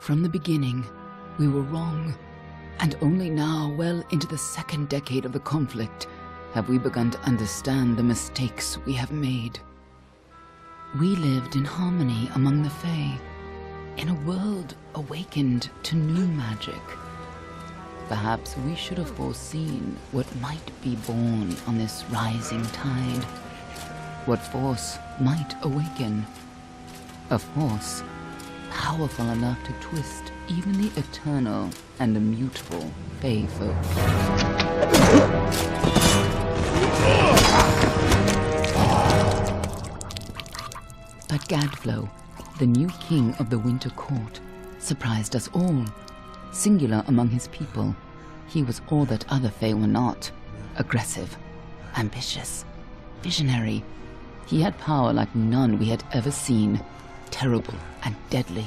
From the beginning, we were wrong, and only now, well into the second decade of the conflict, have we begun to understand the mistakes we have made. We lived in harmony among the Fae, in a world awakened to new magic. Perhaps we should have foreseen what might be born on this rising tide. What force might awaken. A force powerful enough to twist even the eternal and immutable Fae folk. But Gadflow, the new king of the Winter Court, surprised us all. Singular among his people, he was all that other Fae were not. Aggressive, ambitious, visionary. He had power like none we had ever seen, terrible and deadly.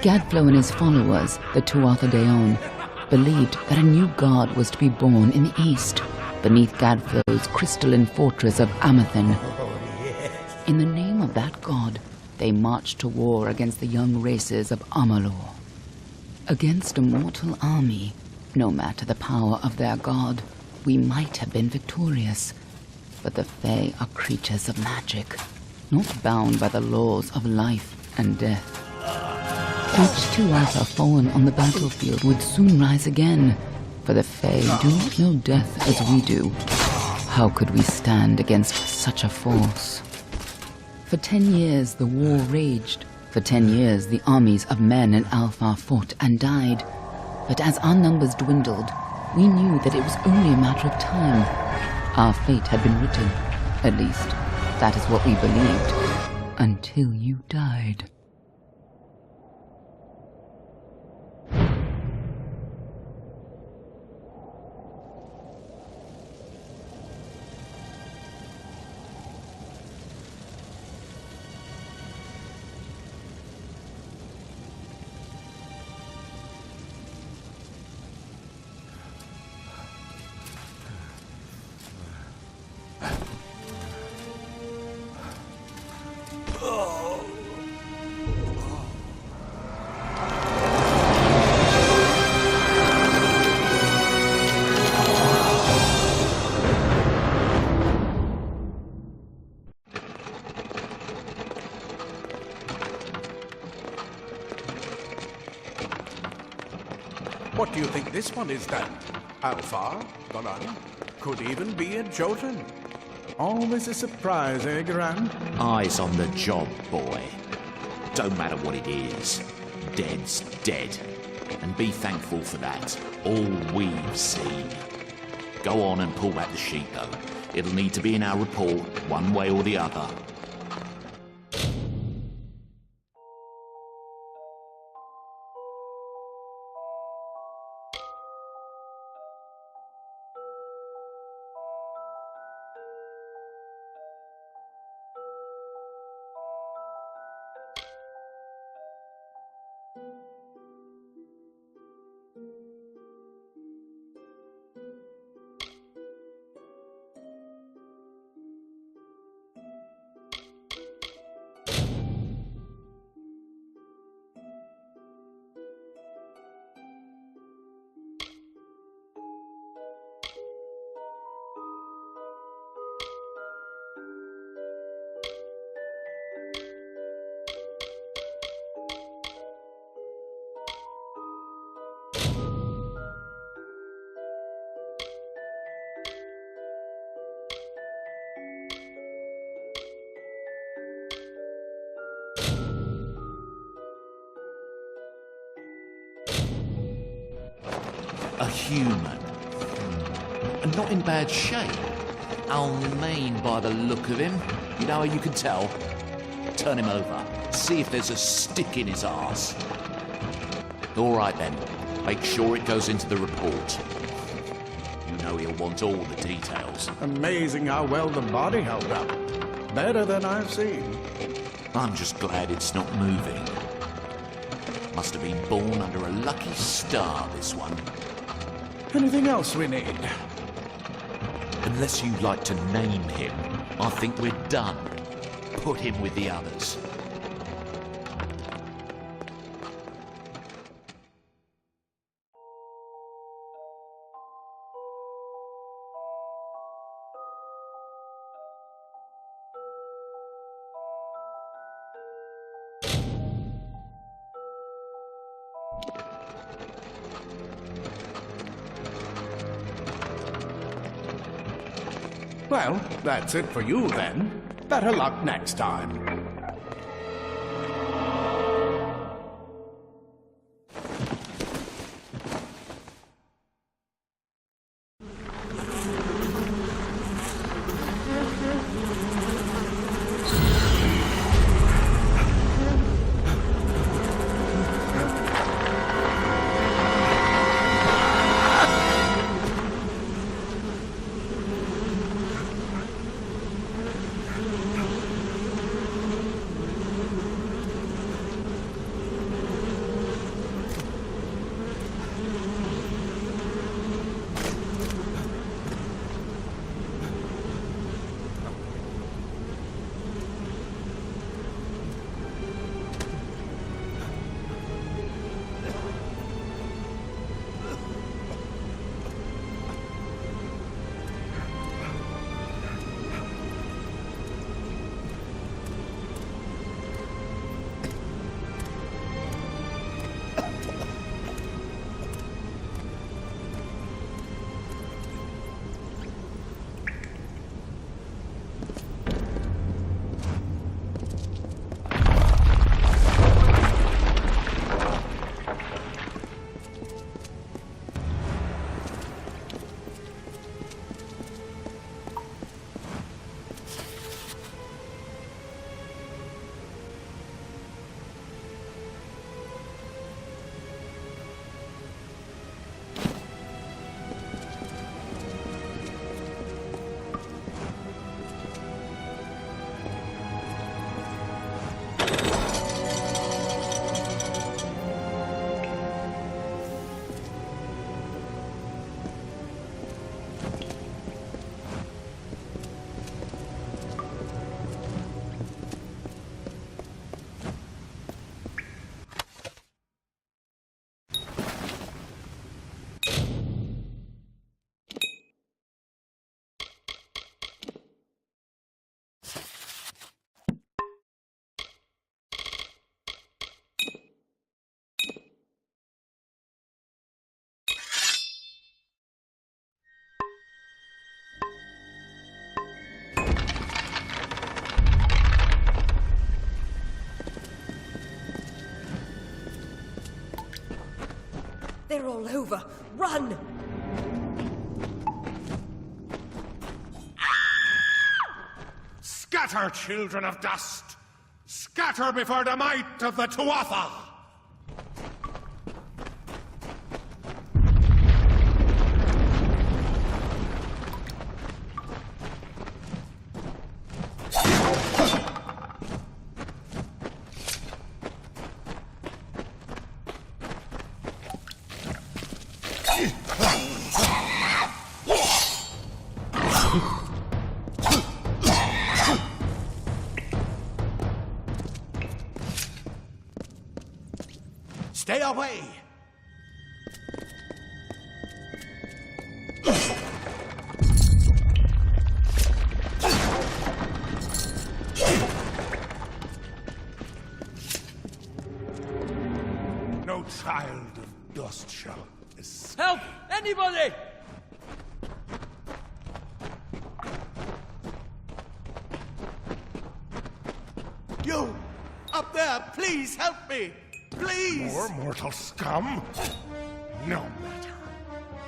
Gadflow and his followers, the Tuatha Deon, believed that a new god was to be born in the east, beneath Gadflow's crystalline fortress of Amathen. In the name of that god, they marched to war against the young races of Amalur. Against a mortal army, no matter the power of their god, we might have been victorious. But the Fae are creatures of magic, not bound by the laws of life and death. Each Tuatha fallen on the battlefield would soon rise again, for the Fae do not know death as we do. How could we stand against such a force? For 10 years the war raged. For 10 years the armies of Men and Alpha fought and died. But as our numbers dwindled, we knew that it was only a matter of time. Our fate had been written. At least, that is what we believed. Until you died. What do you think this one is then? Alpha, Golan, could even be a Jotun. Always a surprise, eh, Garan? Eyes on the job, boy. Don't matter what it is. Dead's dead. And be thankful for that. All we've seen. Go on and pull back the sheet, though. It'll need to be in our report, one way or the other. A human. And not in bad shape. Almain by the look of him. You know how you can tell? Turn him over. See if there's a stick in his arse. All right then. Make sure it goes into the report. You know he'll want all the details. Amazing how well the body held up. Better than I've seen. I'm just glad it's not moving. Must have been born under a lucky star, this one. Anything else we need? Unless you'd like to name him. I think we're done. Put him with the others. Well, that's it for you then. Better luck next time. They're all over. Run! Scatter, children of dust! Scatter before the might of the Tuatha! Stay away! No child of dust shall escape. Help! Anybody! You! Up there, please help me! Please! More mortal scum? No matter.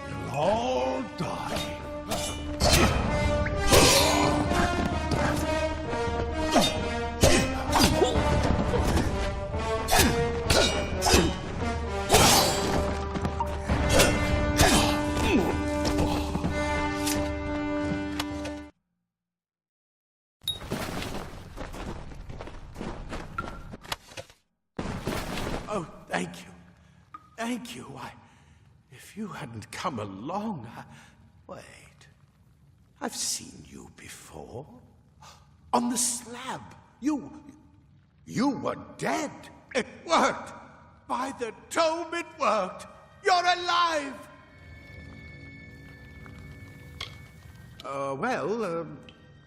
You'll all die. Oh, thank you. Thank you. If you hadn't come along, Wait. I've seen you before. On the slab. You were dead. It worked. By the tome, it worked. You're alive.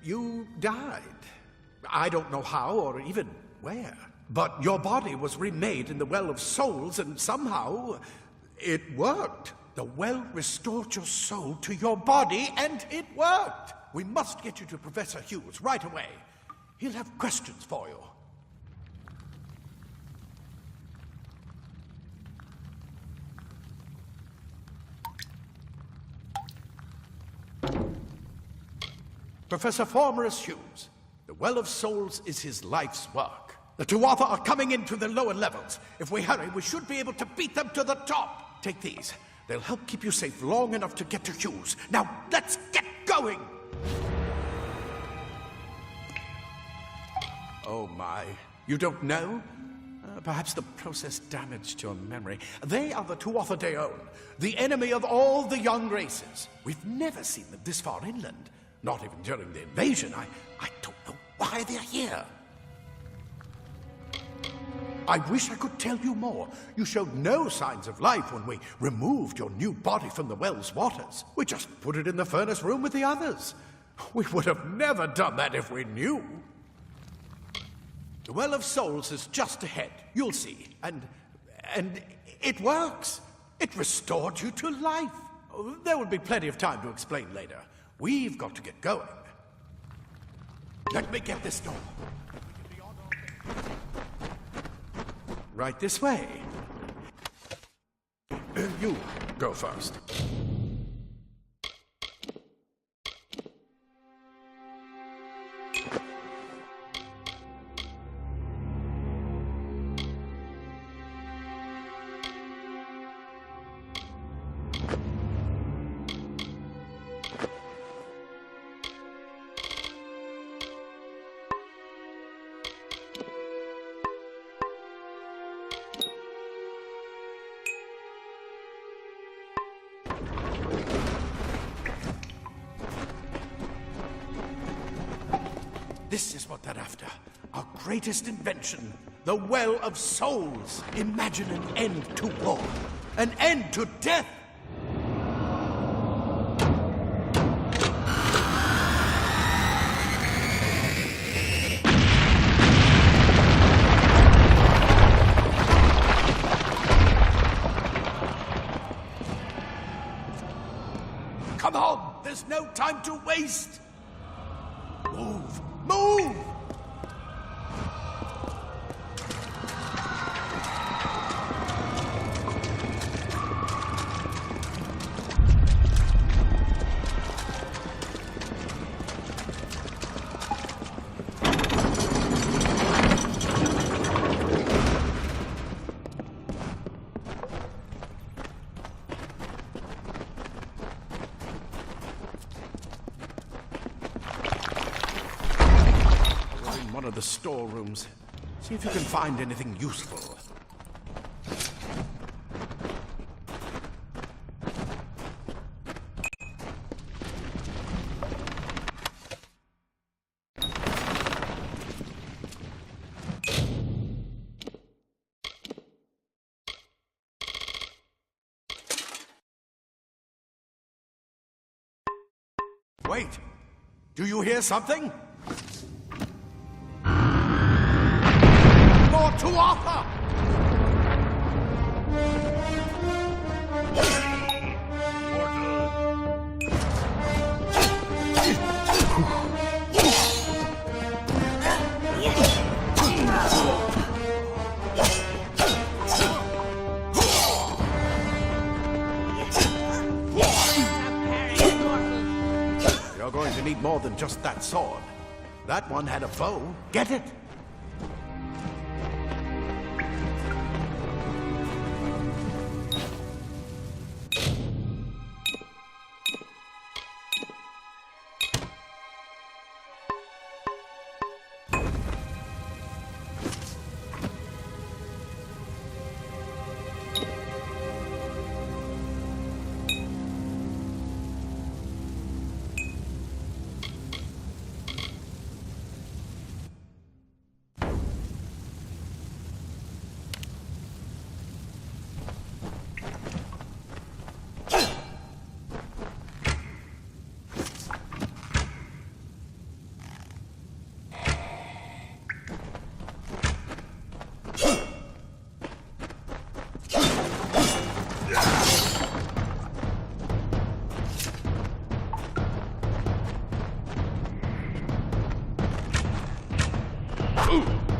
You died. I don't know how or even where. But your body was remade in the Well of Souls, and somehow it worked. The well restored your soul to your body, and it worked. We must get you to Professor Hughes right away. He'll have questions for you. Professor Formorus Hughes, the Well of Souls is his life's work. The Tuatha are coming into the lower levels. If we hurry, we should be able to beat them to the top. Take these. They'll help keep you safe long enough to get to Hughes. Now, let's get going! Oh my, you don't know? Perhaps the process damaged your memory. They are the Tuatha Deon, the enemy of all the young races. We've never seen them this far inland. Not even during the invasion. I don't know why they're here. I wish I could tell you more. You showed no signs of life when we removed your new body from the well's waters. We just put it in the furnace room with the others. We would have never done that if we knew. The Well of Souls is just ahead. You'll see. And it works. It restored you to life. There will be plenty of time to explain later. We've got to get going. Let me get this door. Right this way. You go first. This is what they're after. Our greatest invention. The Well of Souls. Imagine an end to war. An end to death. Come on! There's no time to waste! Move! Move! One of the storerooms. See if you can find anything useful. Wait! Do you hear something? More Tuatha! You're going to need more than just that sword. That one had a bow. Get it?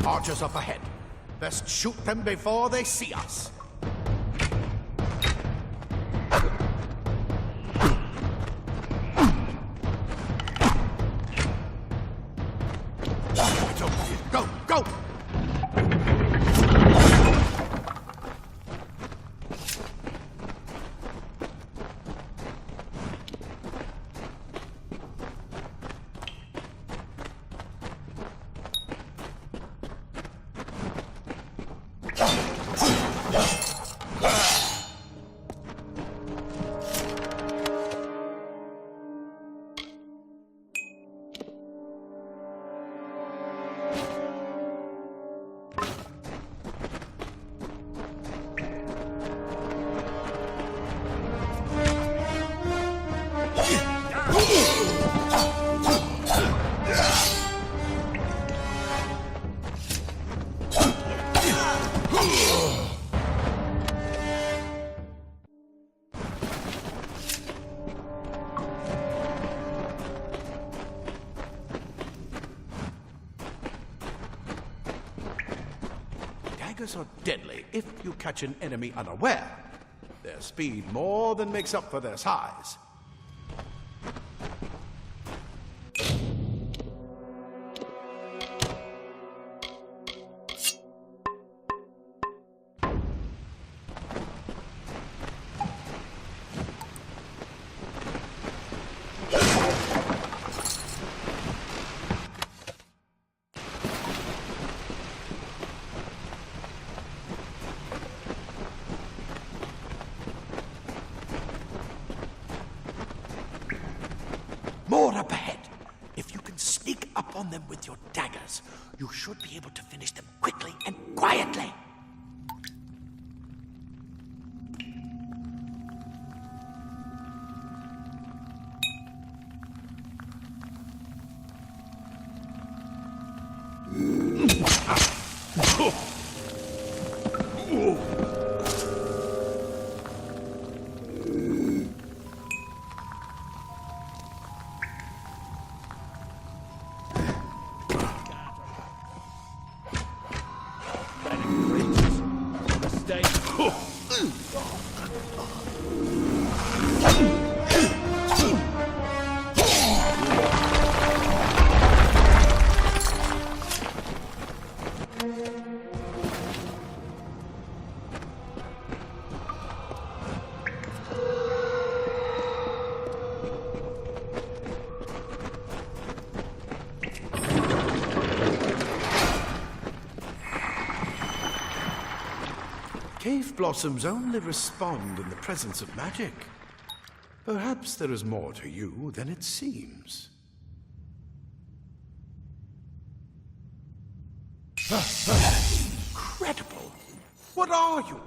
Archers up ahead. Best shoot them before they see us. Go, go! Daggers are deadly if you catch an enemy unaware. Their speed more than makes up for their size. More up ahead. If you can sneak up on them with your daggers, you should be able to finish them quickly and quietly. Cave blossoms only respond in the presence of magic. Perhaps there is more to you than it seems. Incredible! What are you?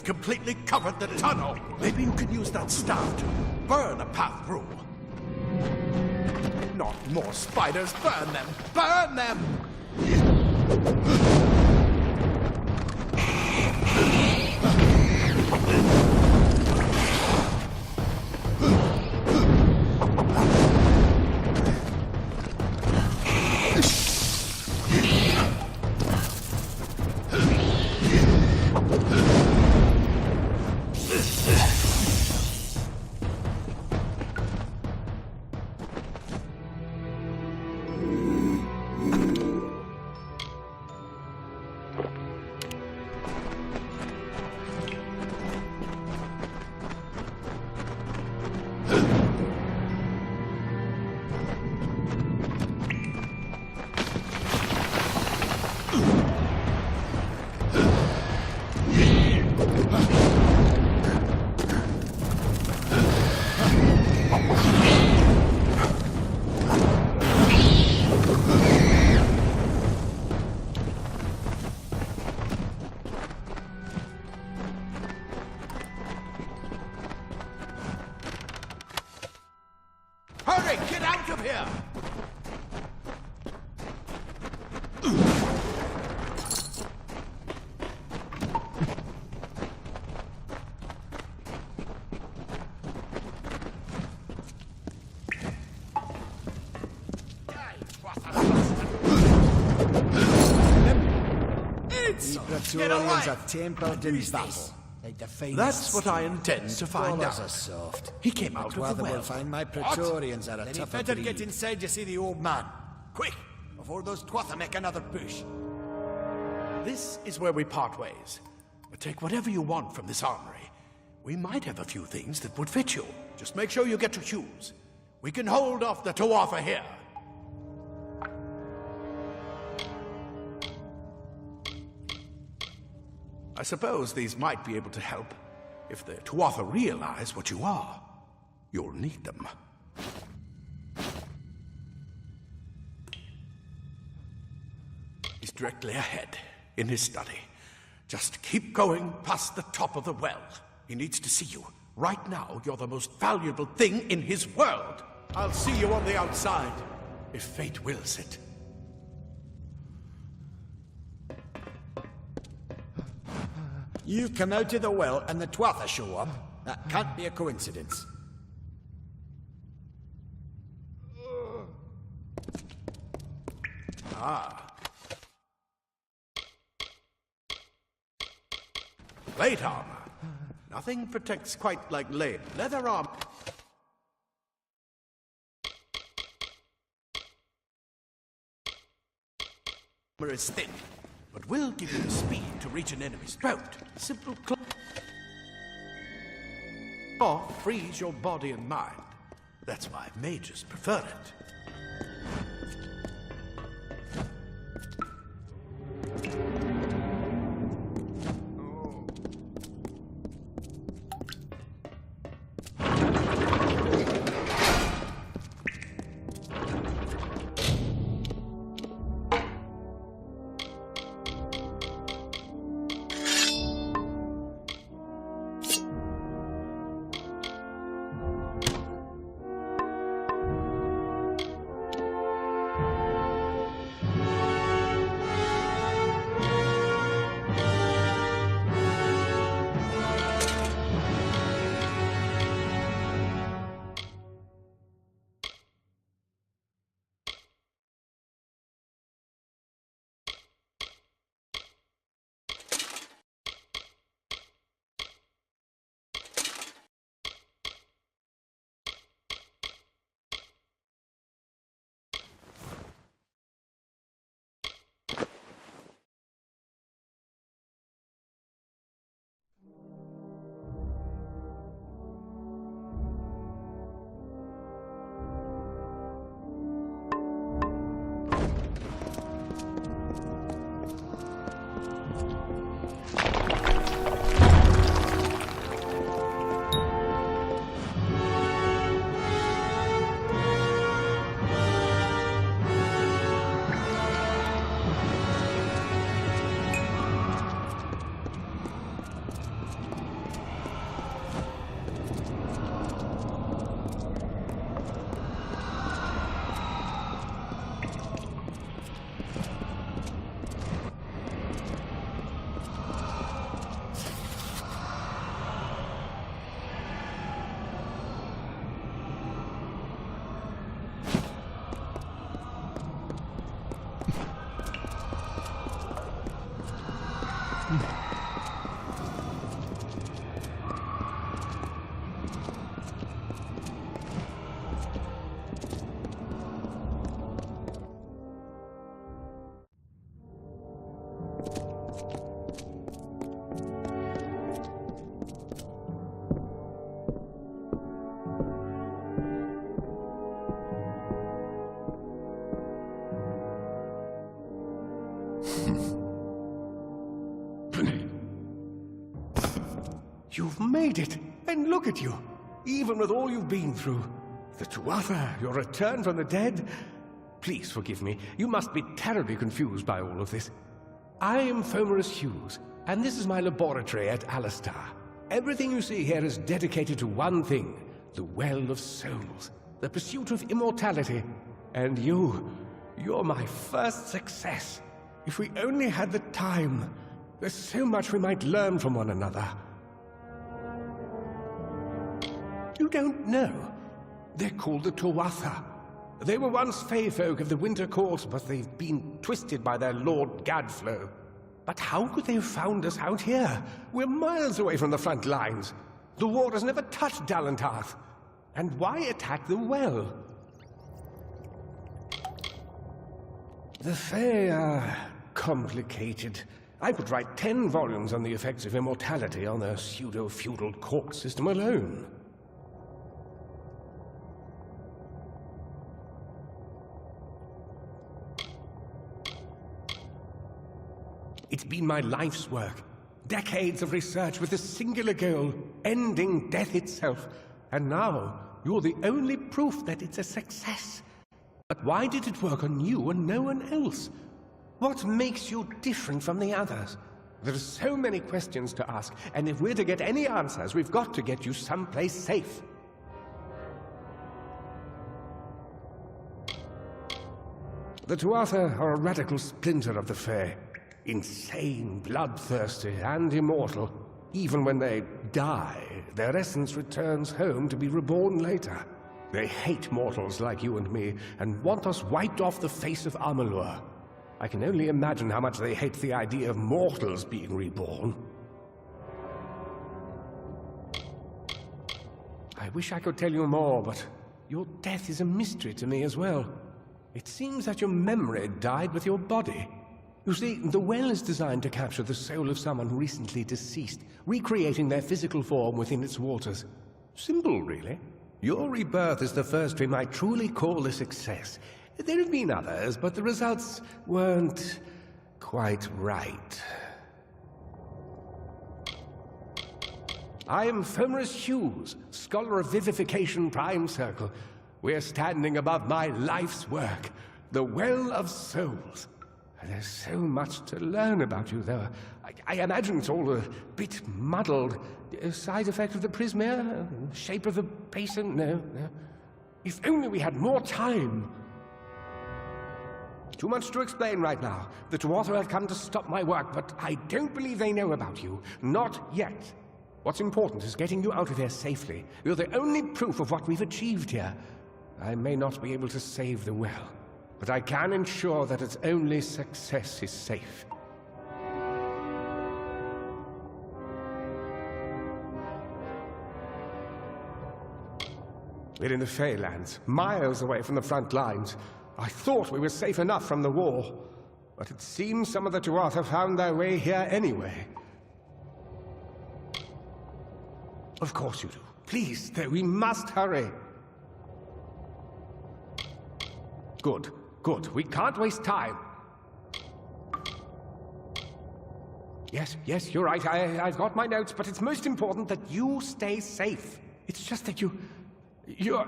have completely covered the tunnel. Maybe you can use that staff to burn a path through. Not more spiders. Burn them! Burn them! Hurry! Get out of here! The Praetorians are tempered in battle. They defy That's what I intend to find Scholars out. are soft. He came out of Rather the will well. find my Praetorians are a Then tougher you better breed. get inside to see the old man. Quick, before those twatha make another push. This is where we part ways. But take whatever you want from this armory. We might have a few things that would fit you. Just make sure you get your shoes. We can hold off the Tuatha here. I suppose these might be able to help. If the Tuatha realize what you are, you'll need them. He's directly ahead, in his study. Just keep going past the top of the well. He needs to see you. Right now, you're the most valuable thing in his world. I'll see you on the outside, if fate wills it. You come out of the well and the twatha show up. That can't be a coincidence. Plate armor. Nothing protects quite like leather armor. Is thin, but will give you the speed to reach an enemy's throat. Simple or freeze your body and mind. That's why mages prefer it. You've made it, and look at you. Even with all you've been through. The Tuatha, your return from the dead. Please forgive me. You must be terribly confused by all of this. I am Fomerus Hughes, and this is my laboratory at Alistar. Everything you see here is dedicated to one thing, the Well of Souls, the pursuit of immortality. And you're my first success. If we only had the time, there's so much we might learn from one another. You don't know. They're called the Tuatha. They were once Fey folk of the Winter Court, but they've been twisted by their Lord Gadflow. But how could they have found us out here? We're miles away from the front lines. The war has never touched Dalantarth. And why attack the well? The Fey are complicated. I could write 10 volumes on the effects of immortality on their pseudo-feudal court system alone. It's been my life's work. Decades of research with a singular goal, ending death itself. And now, you're the only proof that it's a success. But why did it work on you and no one else? What makes you different from the others? There are so many questions to ask, and if we're to get any answers, we've got to get you someplace safe. The Tuatha are a radical splinter of the Fae. Insane, bloodthirsty, and immortal. Even when they die, their essence returns home to be reborn later. They hate mortals like you and me, and want us wiped off the face of Amalur. I can only imagine how much they hate the idea of mortals being reborn. I wish I could tell you more, but your death is a mystery to me as well. It seems that your memory died with your body. You see, the well is designed to capture the soul of someone recently deceased, recreating their physical form within its waters. Simple, really. Your rebirth is the first we might truly call a success. There have been others, but the results weren't quite right. I am Fomerus Hughes, Scholar of Vivification Prime Circle. We're standing above my life's work, the Well of Souls. There's so much to learn about you, though. I imagine it's all a bit muddled. A side effect of the prismere? Shape of the basin? No. If only we had more time. Too much to explain right now. The Tuatha have come to stop my work, but I don't believe they know about you. Not yet. What's important is getting you out of here safely. You're the only proof of what we've achieved here. I may not be able to save the well, but I can ensure that its only success is safe. We're in the Feylands, miles away from the front lines. I thought we were safe enough from the war, but it seems some of the Tuatha found their way here anyway. Of course you do. Please, though, we must hurry. Good. We can't waste time. Yes, you're right. I've got my notes, but it's most important that you stay safe. It's just that you're...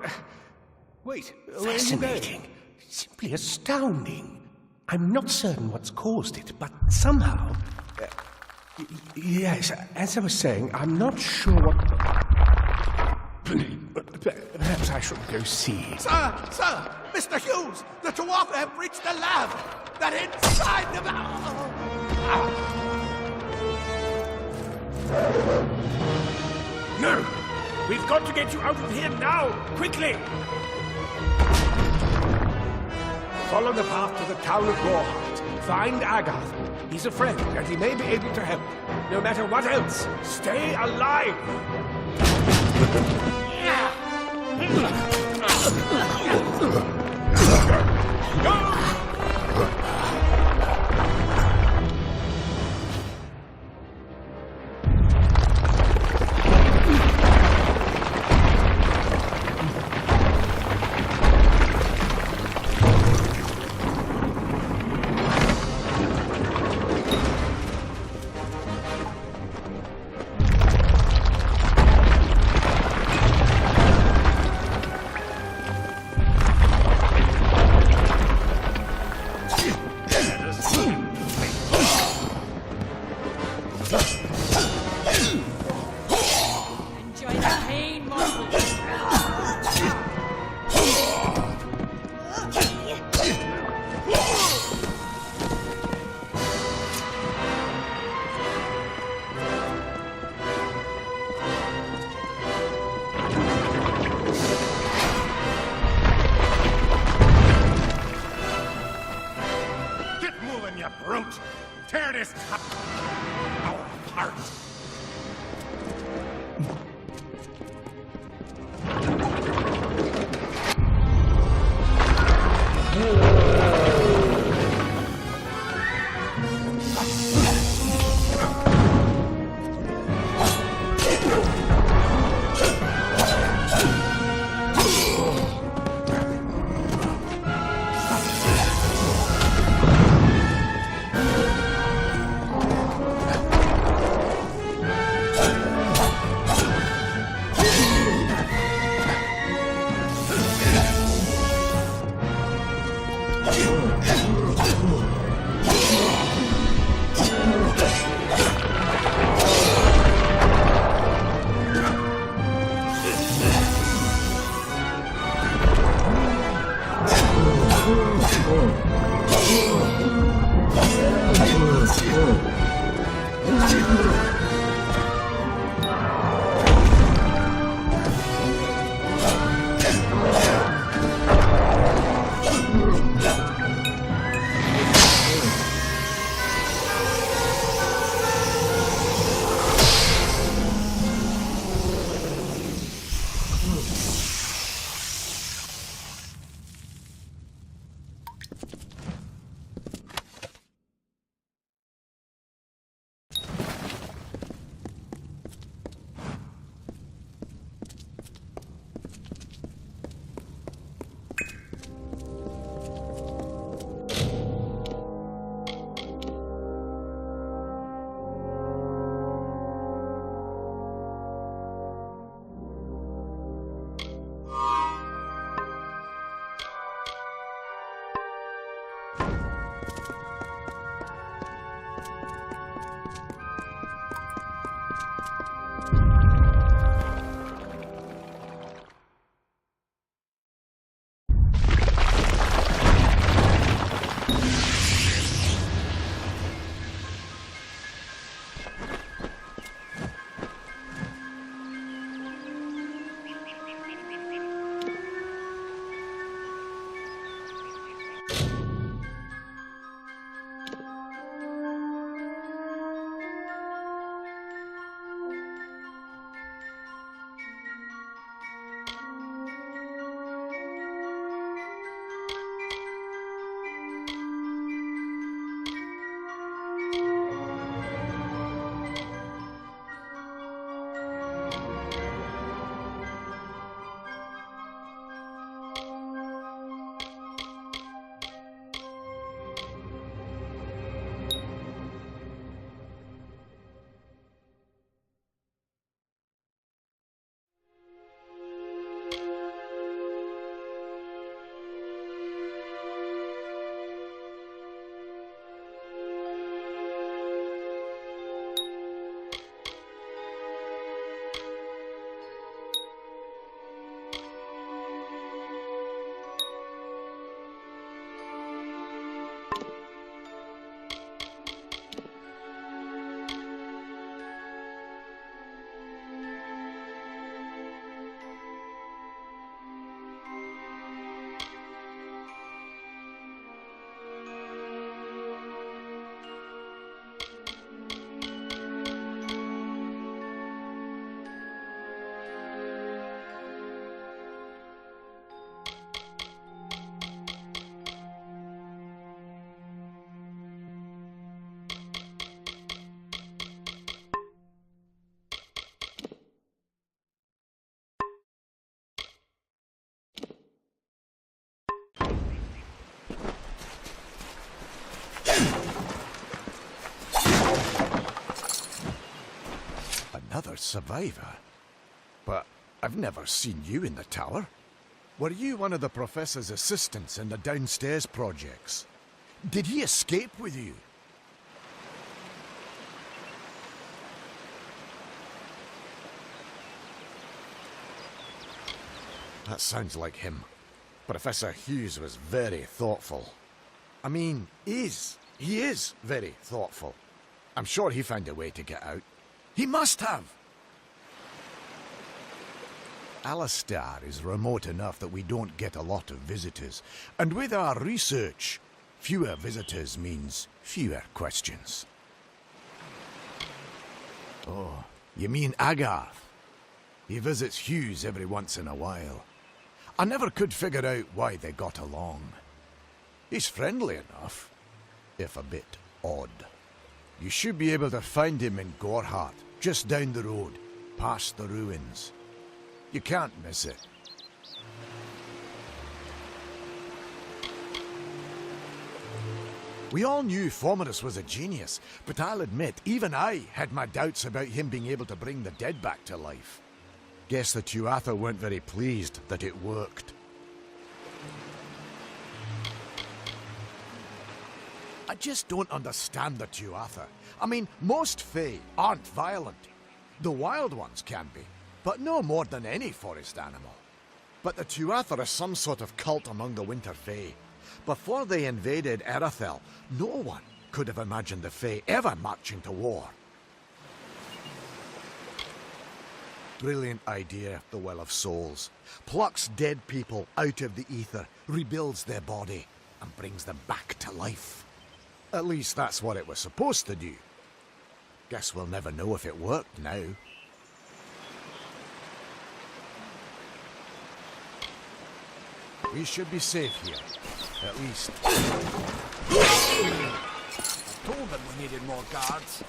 Wait, fascinating. Simply astounding. I'm not certain what's caused it, but somehow... yes, as I was saying, I'm not sure what... Perhaps I should go see. Sir! Mr. Hughes! The Tuatha have breached the lab! They're inside the... No! We've got to get you out of here now! Quickly! Follow the path to the town of Gorhart. Find Agath. He's a friend, and he may be able to help. No matter what else, stay alive! Let us cut our hearts. Another survivor? But I've never seen you in the tower. Were you one of the Professor's assistants in the downstairs projects? Did he escape with you? That sounds like him. Professor Hughes was very thoughtful. I mean, he is very thoughtful. I'm sure he found a way to get out. He must have! Alistair is remote enough that we don't get a lot of visitors. And with our research, fewer visitors means fewer questions. Oh, you mean Agarth? He visits Hughes every once in a while. I never could figure out why they got along. He's friendly enough, if a bit odd. You should be able to find him in Gorhart, just down the road, past the ruins. You can't miss it. We all knew Fomerus was a genius, but I'll admit, even I had my doubts about him being able to bring the dead back to life. Guess the Tuatha weren't very pleased that it worked. I just don't understand the Tuatha. I mean, most Fae aren't violent. The wild ones can be, but no more than any forest animal. But the Tuatha are some sort of cult among the Winter Fae. Before they invaded Erythel, no one could have imagined the Fae ever marching to war. Brilliant idea, the Well of Souls. Plucks dead people out of the ether, rebuilds their body, and brings them back to life. At least that's what it was supposed to do. Guess we'll never know if it worked now. We should be safe here. At least. I told them we needed more guards.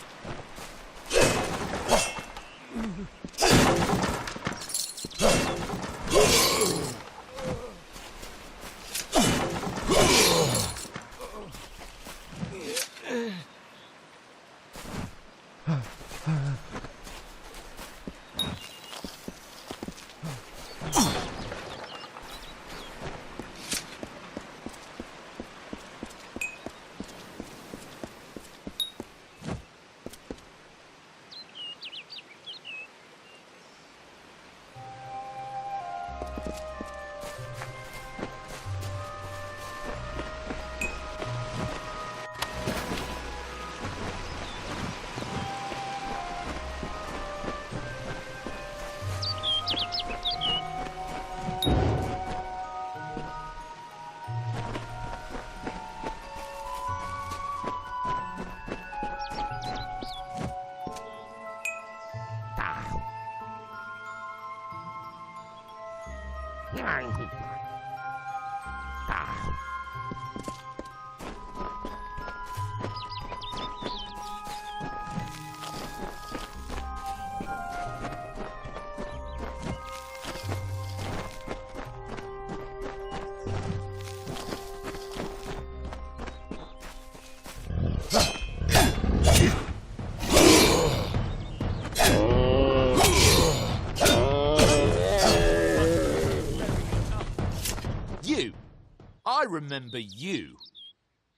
I remember you.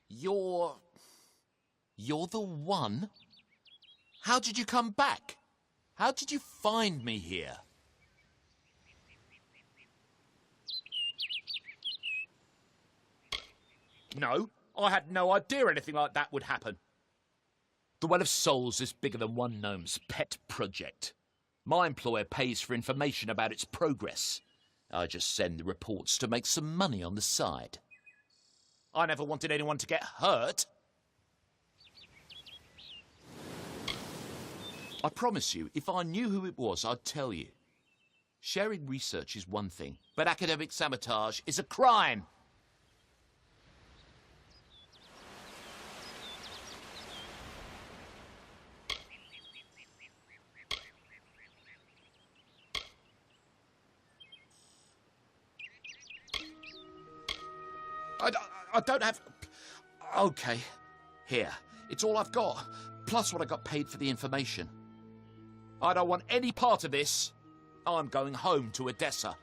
You're the one? How did you come back? How did you find me here? No, I had no idea anything like that would happen. The Well of Souls is bigger than one gnome's pet project. My employer pays for information about its progress. I just send the reports to make some money on the side. I never wanted anyone to get hurt. I promise you, if I knew who it was, I'd tell you. Sharing research is one thing, but academic sabotage is a crime. I don't have... Okay, here. It's all I've got, plus what I got paid for the information. I don't want any part of this. I'm going home to Odessa.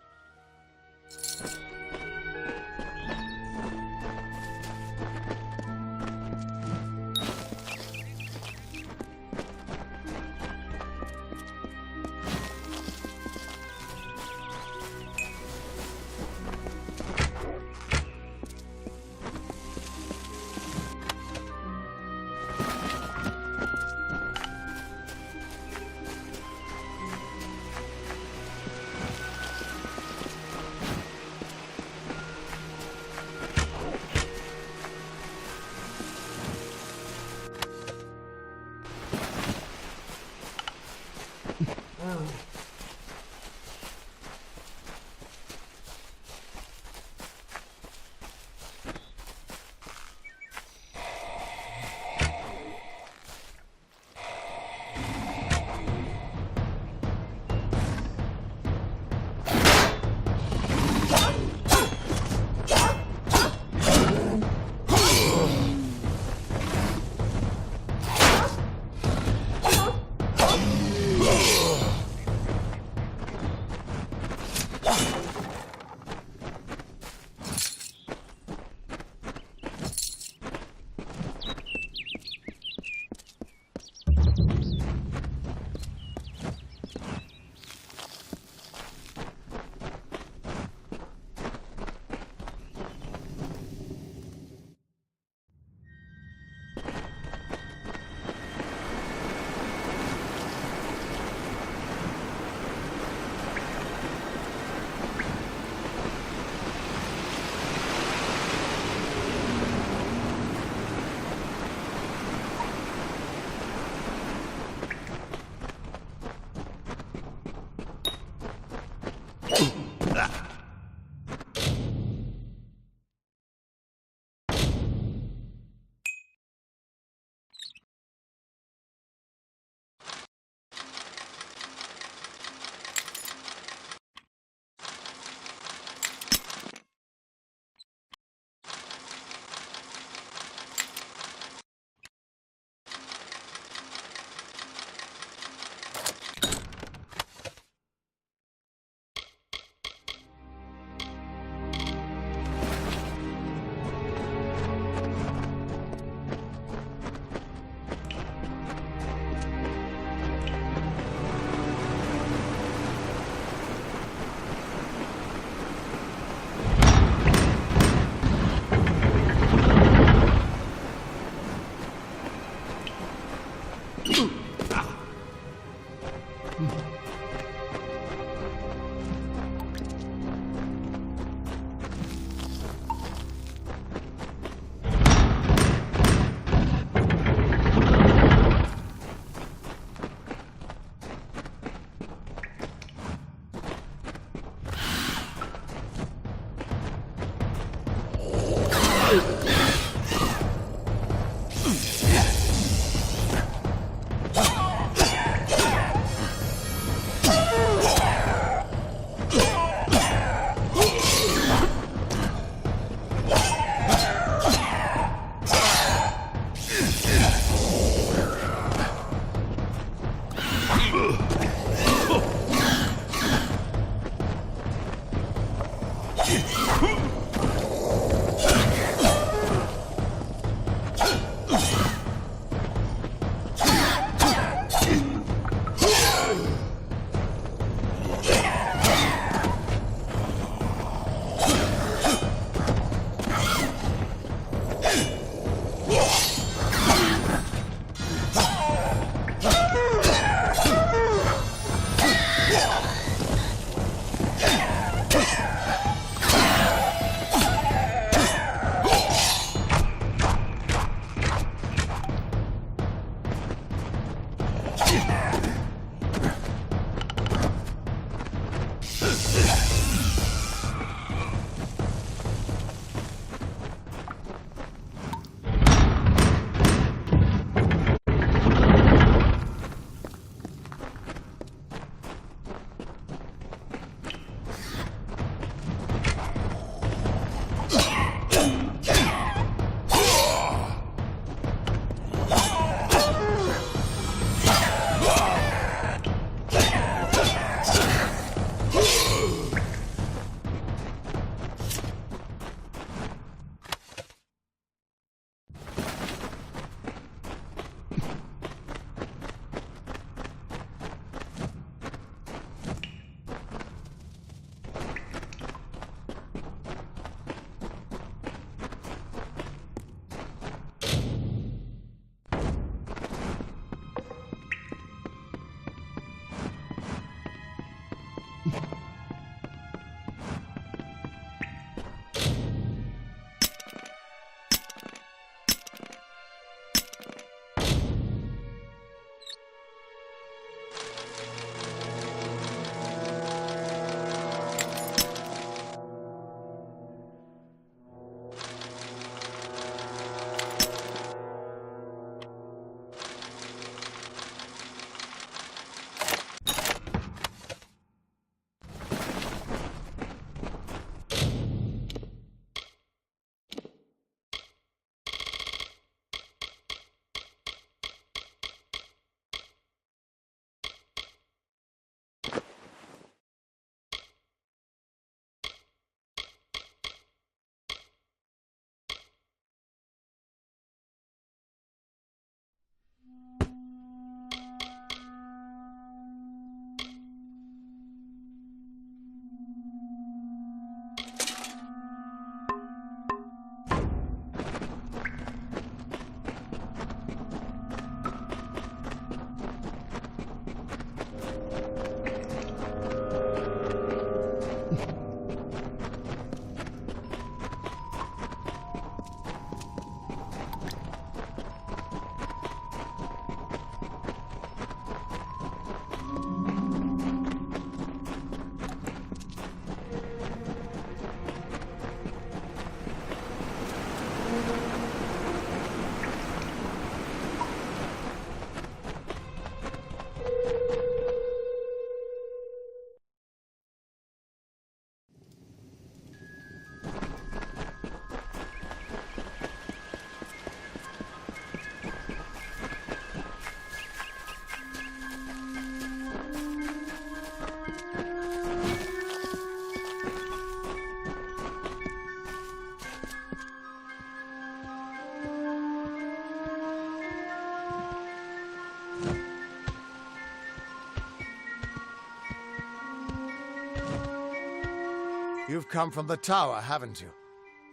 You've come from the tower, haven't you?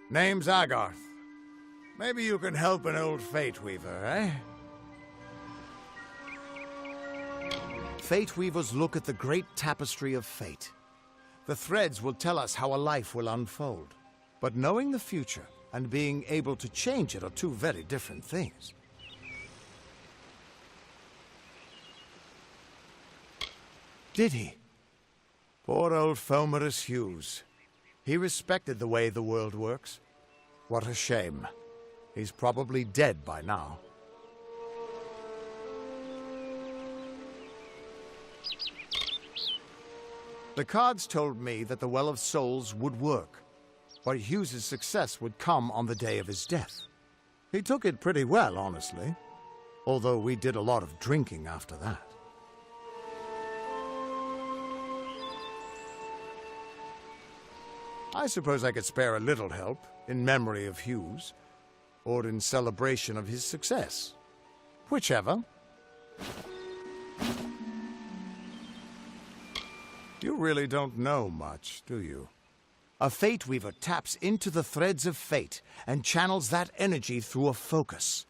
Name's Agarth. Maybe you can help an old Fate Weaver, eh? Fate Weavers look at the great tapestry of fate. The threads will tell us how a life will unfold. But knowing the future and being able to change it are two very different things. Did he? Poor old Fomerus Hughes. He respected the way the world works. What a shame. He's probably dead by now. The cards told me that the Well of Souls would work, but Hughes's success would come on the day of his death. He took it pretty well, honestly, although we did a lot of drinking after that. I suppose I could spare a little help in memory of Hughes, or in celebration of his success. Whichever. You really don't know much, do you? A Fate Weaver taps into the threads of fate and channels that energy through a focus.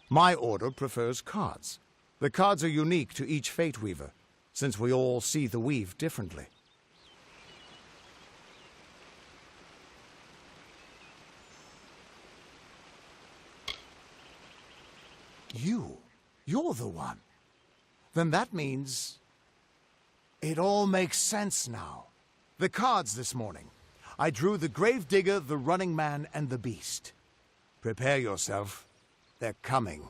My order prefers cards. The cards are unique to each Fate Weaver, since we all see the weave differently. You're the one. Then that means... it all makes sense now. The cards this morning. I drew the Gravedigger, the Running Man, and the Beast. Prepare yourself. They're coming.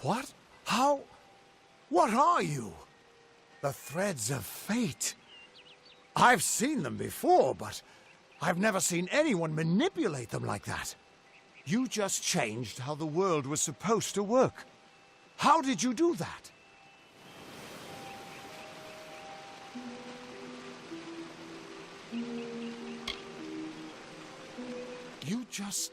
What? How? What are you? The threads of fate. I've seen them before, but I've never seen anyone manipulate them like that. You just changed how the world was supposed to work. How did you do that? You just...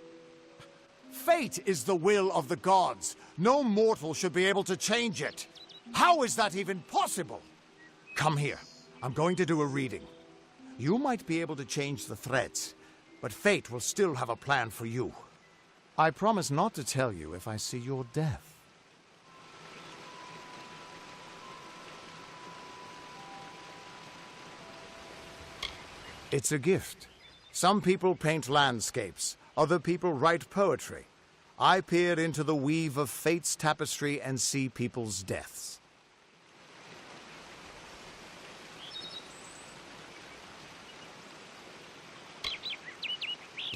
Fate is the will of the gods. No mortal should be able to change it. How is that even possible? Come here. I'm going to do a reading. You might be able to change the threads, but fate will still have a plan for you. I promise not to tell you if I see your death. It's a gift. Some people paint landscapes, other people write poetry. I peer into the weave of fate's tapestry and see people's deaths.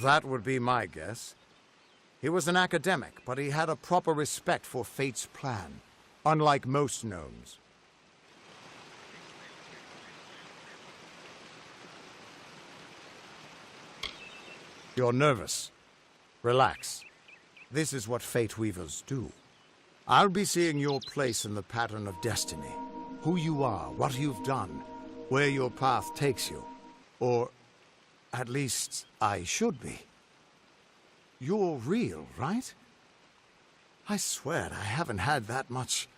That would be my guess. He was an academic, but he had a proper respect for fate's plan, unlike most gnomes. You're nervous. Relax. This is what Fate Weavers do. I'll be seeing your place in the pattern of destiny. Who you are, what you've done, where your path takes you. Or, at least, I should be. You're real, right? I swear I haven't had that much...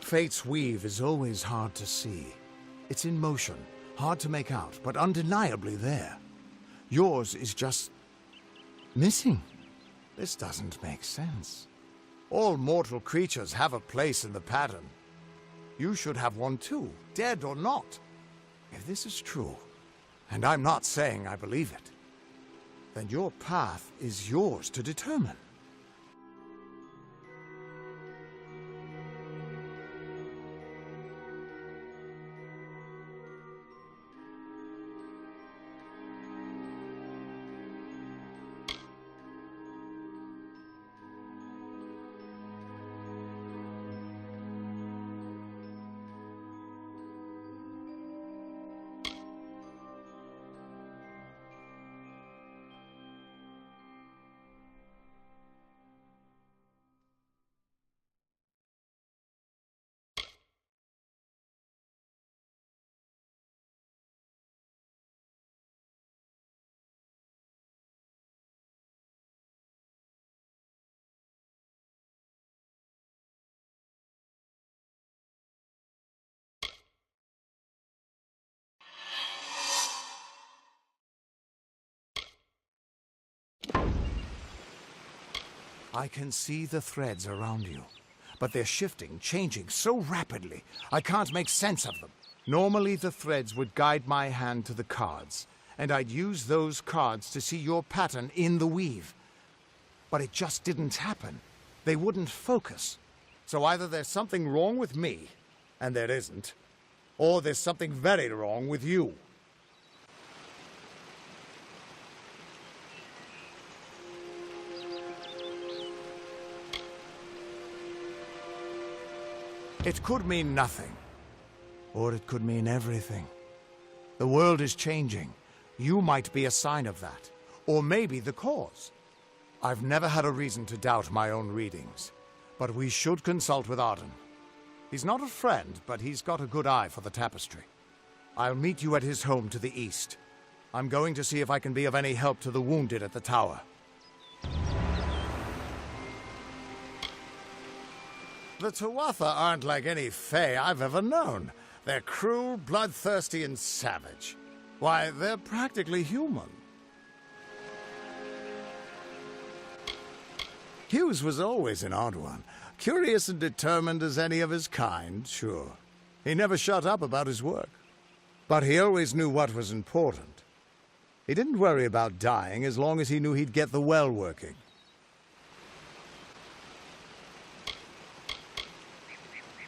Fate's weave is always hard to see. It's in motion, hard to make out, but undeniably there. Yours is just... missing. This doesn't make sense. All mortal creatures have a place in the pattern. You should have one too, dead or not. If this is true, and I'm not saying I believe it, then your path is yours to determine. I can see the threads around you, but they're shifting, changing so rapidly, I can't make sense of them. Normally the threads would guide my hand to the cards, and I'd use those cards to see your pattern in the weave. But it just didn't happen. They wouldn't focus. So either there's something wrong with me, and there isn't, or there's something very wrong with you. It could mean nothing, or it could mean everything. The world is changing. You might be a sign of that, or maybe the cause. I've never had a reason to doubt my own readings, but we should consult with Arden. He's not a friend, but he's got a good eye for the tapestry. I'll meet you at his home to the east. I'm going to see if I can be of any help to the wounded at the tower. The Tuatha aren't like any Fae I've ever known. They're cruel, bloodthirsty, and savage. Why, they're practically human. Hughes was always an odd one. Curious and determined as any of his kind, sure. He never shut up about his work. But he always knew what was important. He didn't worry about dying as long as he knew he'd get the well working.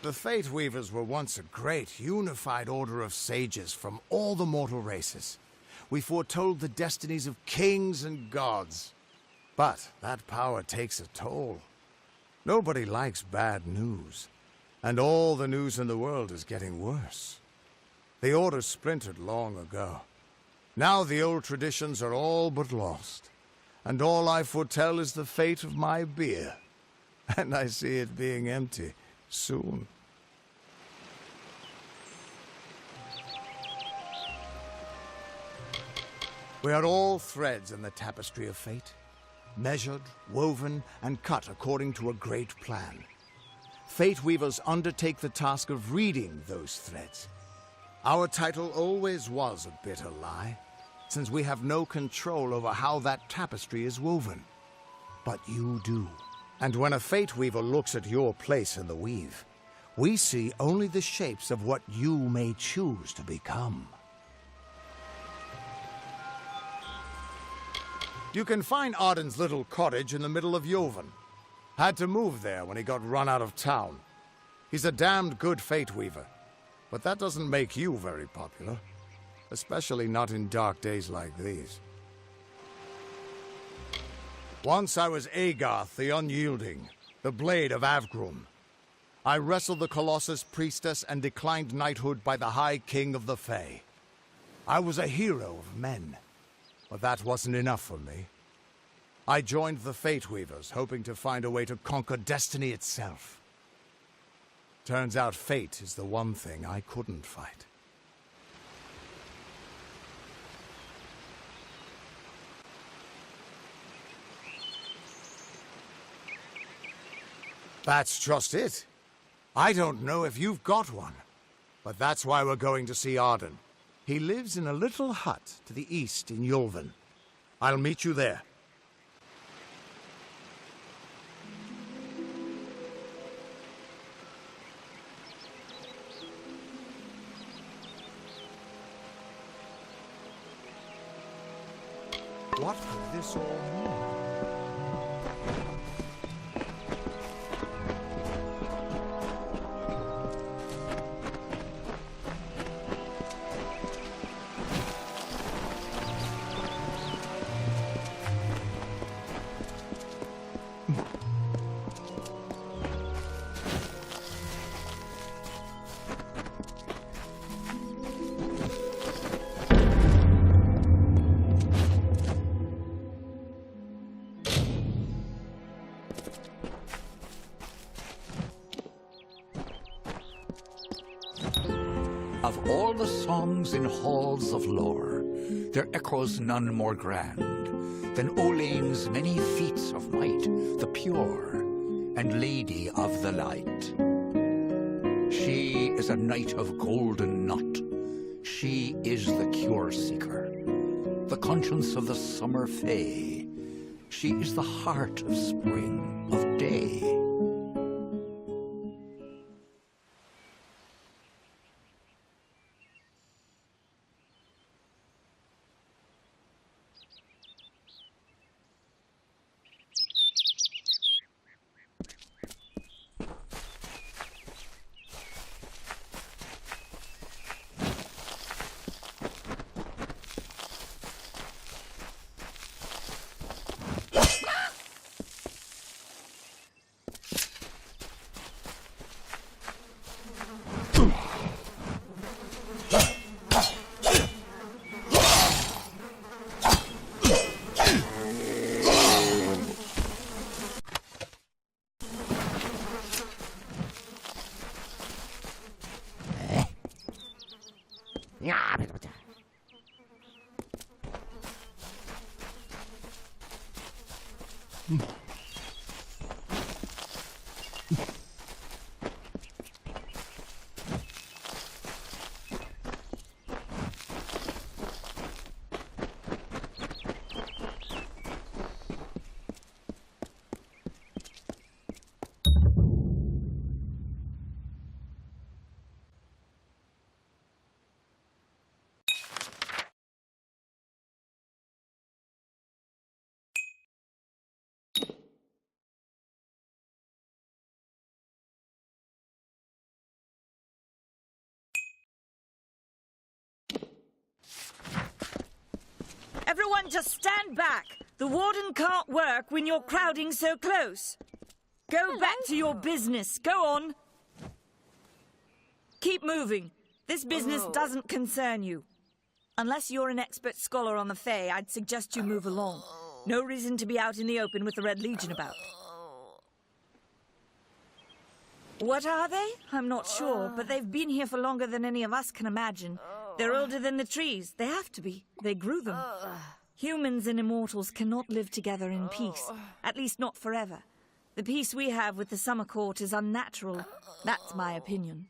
The Fate Weavers were once a great, unified order of sages from all the mortal races. We foretold the destinies of kings and gods. But that power takes a toll. Nobody likes bad news. And all the news in the world is getting worse. The Order splintered long ago. Now the old traditions are all but lost. And all I foretell is the fate of my beer. And I see it being empty soon. We are all threads in the tapestry of fate, measured, woven, and cut according to a great plan. Fate weavers undertake the task of reading those threads. Our title always was a bitter lie, since we have no control over how that tapestry is woven. But you do. And when a fate weaver looks at your place in the weave, we see only the shapes of what you may choose to become. You can find Arden's little cottage in the middle of Yovan. Had to move there when he got run out of town. He's a damned good fate weaver, but that doesn't make you very popular. Especially not in dark days like these. Once I was Agarth the Unyielding, the Blade of Avgrum. I wrestled the Colossus priestess and declined knighthood by the High King of the Fae. I was a hero of men, but that wasn't enough for me. I joined the Fate Weavers, hoping to find a way to conquer destiny itself. Turns out fate is the one thing I couldn't fight. That's just it. I don't know if you've got one, but that's why we're going to see Arden. He lives in a little hut to the east in Yulven. I'll meet you there. What could this all mean? Of all the songs in halls of lore, there echoes none more grand than Olain's many feats of might, the pure and lady of the light. She is a knight of golden knot. She is the cure seeker, the conscience of the summer fae. She is the heart of spring, of day. Everyone just stand back. The warden can't work when you're crowding so close. Go back to your business. Go on. Keep moving. This business doesn't concern you. Unless you're an expert scholar on the Fae, I'd suggest you move along. No reason to be out in the open with the Red Legion about. What are they? I'm not sure, but they've been here for longer than any of us can imagine. They're older than the trees. They have to be. They grew them. Humans and immortals cannot live together in peace. At least not forever. The peace we have with the Summer Court is unnatural. That's my opinion.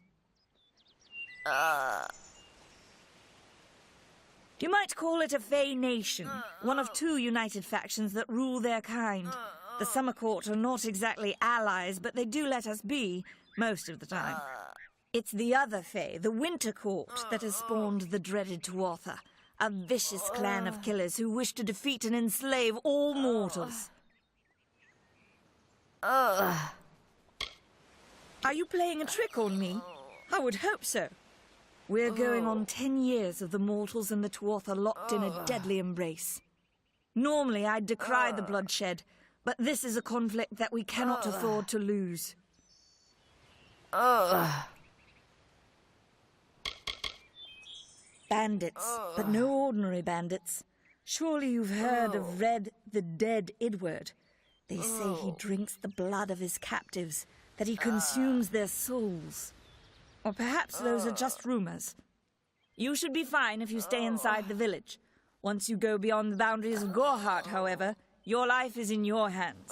You might call it a Fae nation, one of two united factions that rule their kind. The Summer Court are not exactly allies, but they do let us be, most of the time. It's the other Fae, the Winter Court, that has spawned the dreaded Tuatha, a vicious clan of killers who wish to defeat and enslave all mortals. Are you playing a trick on me? I would hope so. We're going on 10 years of the mortals and the Tuatha locked in a deadly embrace. Normally, I'd decry the bloodshed, but this is a conflict that we cannot afford to lose. Bandits, but no ordinary bandits. Surely you've heard of Red, the dead Idward. They say he drinks the blood of his captives, that he consumes their souls. Or perhaps those are just rumors. You should be fine if you stay inside the village. Once you go beyond the boundaries of Gorhart, however, your life is in your hands.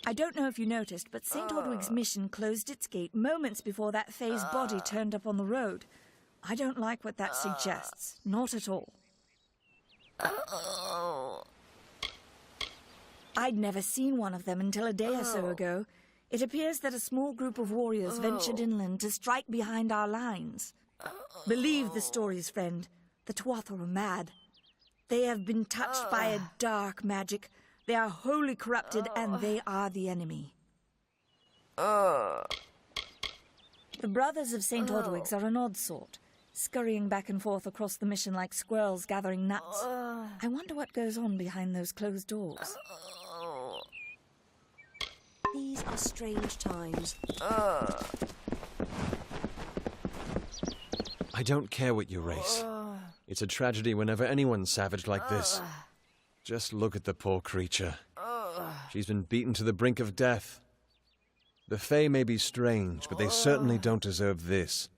I don't know if you noticed, but St. Ordwig's mission closed its gate moments before that Fae's body turned up on the road. I don't like what that suggests. Not at all. I'd never seen one of them until a day or so ago. It appears that a small group of warriors ventured inland to strike behind our lines. Believe the stories, friend. The Tuatha are mad. They have been touched by a dark magic. They are wholly corrupted, and they are the enemy. The brothers of St. Ordwig's are an odd sort, scurrying back and forth across the mission like squirrels gathering nuts. I wonder what goes on behind those closed doors. These are strange times. I don't care what you race. It's a tragedy whenever anyone's savage like this. Just look at the poor creature. She's been beaten to the brink of death. The Fae may be strange, but they certainly don't deserve this.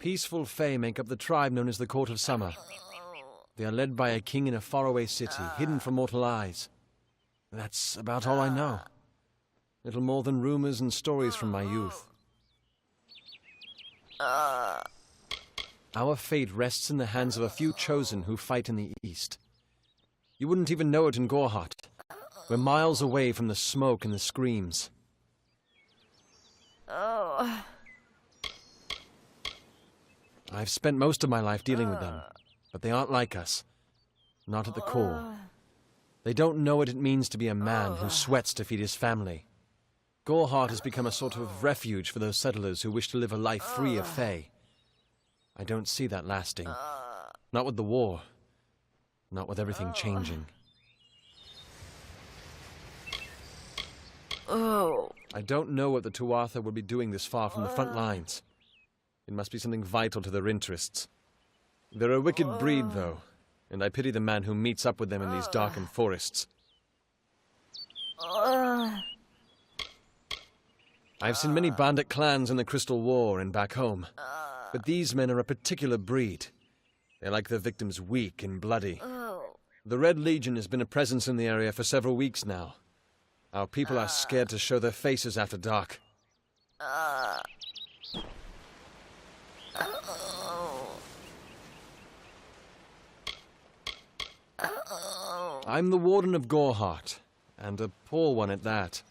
Peaceful Fae make up the tribe known as the Court of Summer. They are led by a king in a faraway city, hidden from mortal eyes. That's about all I know. Little more than rumors and stories from my youth. Our fate rests in the hands of a few chosen who fight in the east. You wouldn't even know it in Gorhart. We're miles away from the smoke and the screams. I've spent most of my life dealing with them, but they aren't like us. Not at the core. They don't know what it means to be a man who sweats to feed his family. Gorhart has become a sort of refuge for those settlers who wish to live a life free of Fae. I don't see that lasting. Not with the war. Not with everything changing. I don't know what the Tuatha would be doing this far from the front lines. It must be something vital to their interests. They're a wicked breed, though, and I pity the man who meets up with them in these darkened forests. I've seen many bandit clans in the Crystal War and back home, but these men are a particular breed. They like their victims weak and bloody. The Red Legion has been a presence in the area for several weeks now. Our people are scared to show their faces after dark. I'm the Warden of Gorhart, and a poor one at that.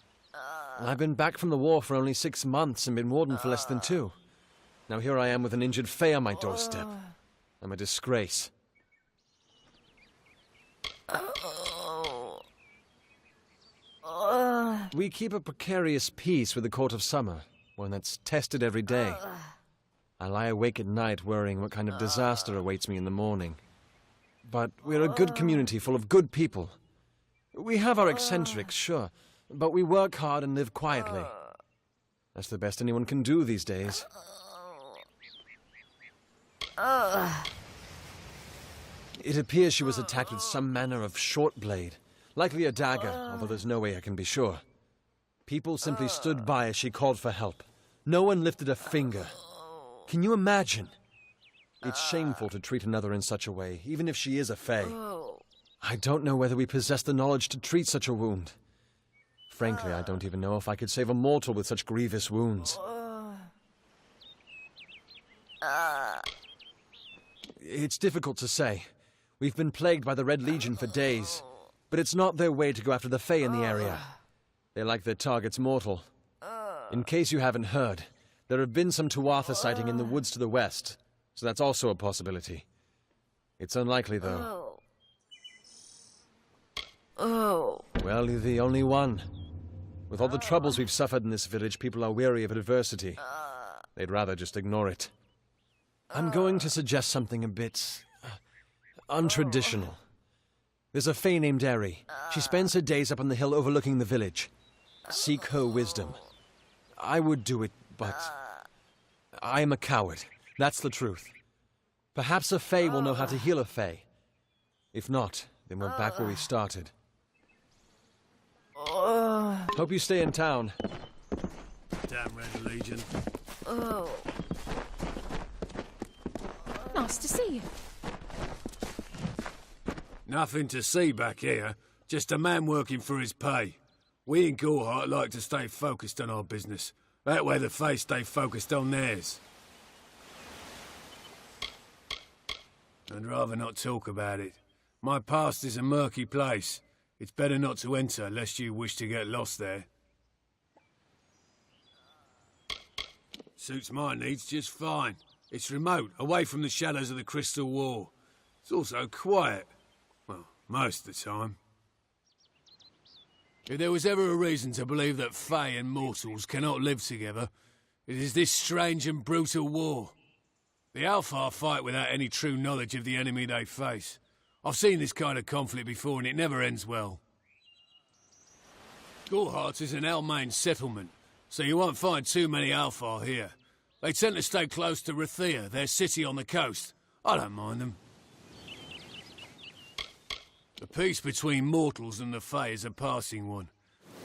I've been back from the war for only 6 months and been Warden for less than 2. Now here I am with an injured Fae on my doorstep. I'm a disgrace. We keep a precarious peace with the Court of Summer, one that's tested every day. I lie awake at night worrying what kind of disaster awaits me in the morning. But we're a good community full of good people. We have our eccentrics, sure, But we work hard and live quietly. That's the best anyone can do these days. It appears she was attacked with some manner of short blade, likely a dagger, although there's no way I can be sure. People simply stood by as she called for help. No one lifted a finger. Can you imagine? It's shameful to treat another in such a way, even if she is a fae. I don't know whether we possess the knowledge to treat such a wound. Frankly, I don't even know if I could save a mortal with such grievous wounds. It's difficult to say. We've been plagued by the Red Legion for days, but it's not their way to go after the fae in the area. They like their targets mortal. In case you haven't heard, there have been some Tuatha sighting in the woods to the west, so that's also a possibility. It's unlikely, though. Well, you're the only one. With all the troubles we've suffered in this village, people are weary of adversity. They'd rather just ignore it. I'm going to suggest something a bit untraditional. There's a fae named Eri. She spends her days up on the hill overlooking the village. Seek her wisdom. I would do it, but I am a coward. That's the truth. Perhaps a fae will know how to heal a fae. If not, then we're back where we started. Hope you stay in town. Damn Red Legion. Nice to see you. Nothing to see back here. Just a man working for his pay. We in Gorhart like to stay focused on our business. That way the fae stay focused on theirs. I'd rather not talk about it. My past is a murky place. It's better not to enter, lest you wish to get lost there. Suits my needs just fine. It's remote, away from the shadows of the Crystal War. It's also quiet. Well, most of the time. If there was ever a reason to believe that fae and mortals cannot live together, it is this strange and brutal war. The Alfar fight without any true knowledge of the enemy they face. I've seen this kind of conflict before and it never ends well. Gorhart is an Almain settlement, so you won't find too many Alfar here. They tend to stay close to Rathia, their city on the coast. I don't mind them. The peace between mortals and the fae is a passing one.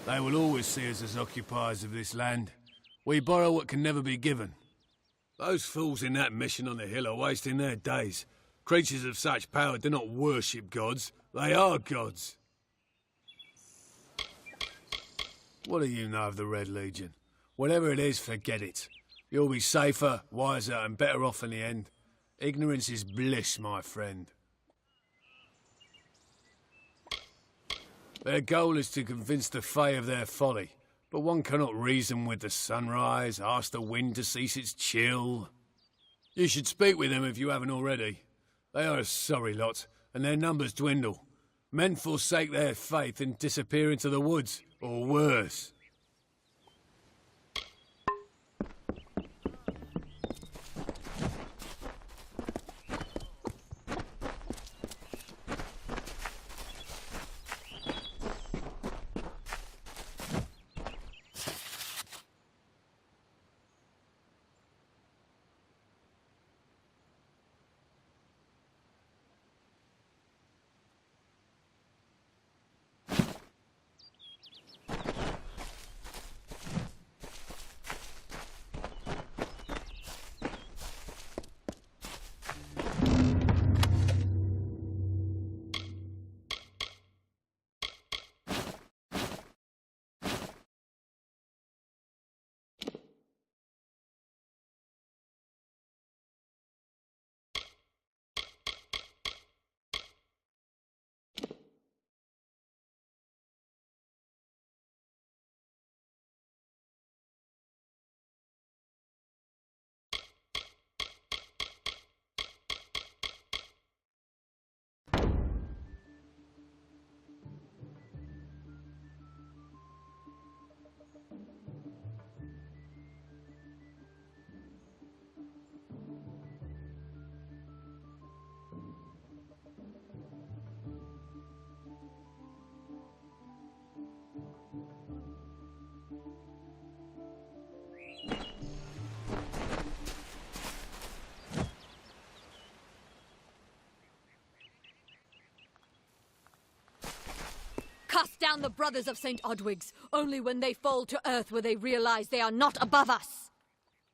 They will always see us as occupiers of this land. We borrow what can never be given. Those fools in that mission on the hill are wasting their days. Creatures of such power do not worship gods. They are gods. What do you know of the Red Legion? Whatever it is, forget it. You'll be safer, wiser, and better off in the end. Ignorance is bliss, my friend. Their goal is to convince the fae of their folly, but one cannot reason with the sunrise, ask the wind to cease its chill. You should speak with them if you haven't already. They are a sorry lot, and their numbers dwindle. Men forsake their faith and disappear into the woods, or worse. cast down the brothers of St. Odwig's. Only when they fall to earth will they realize they are not above us.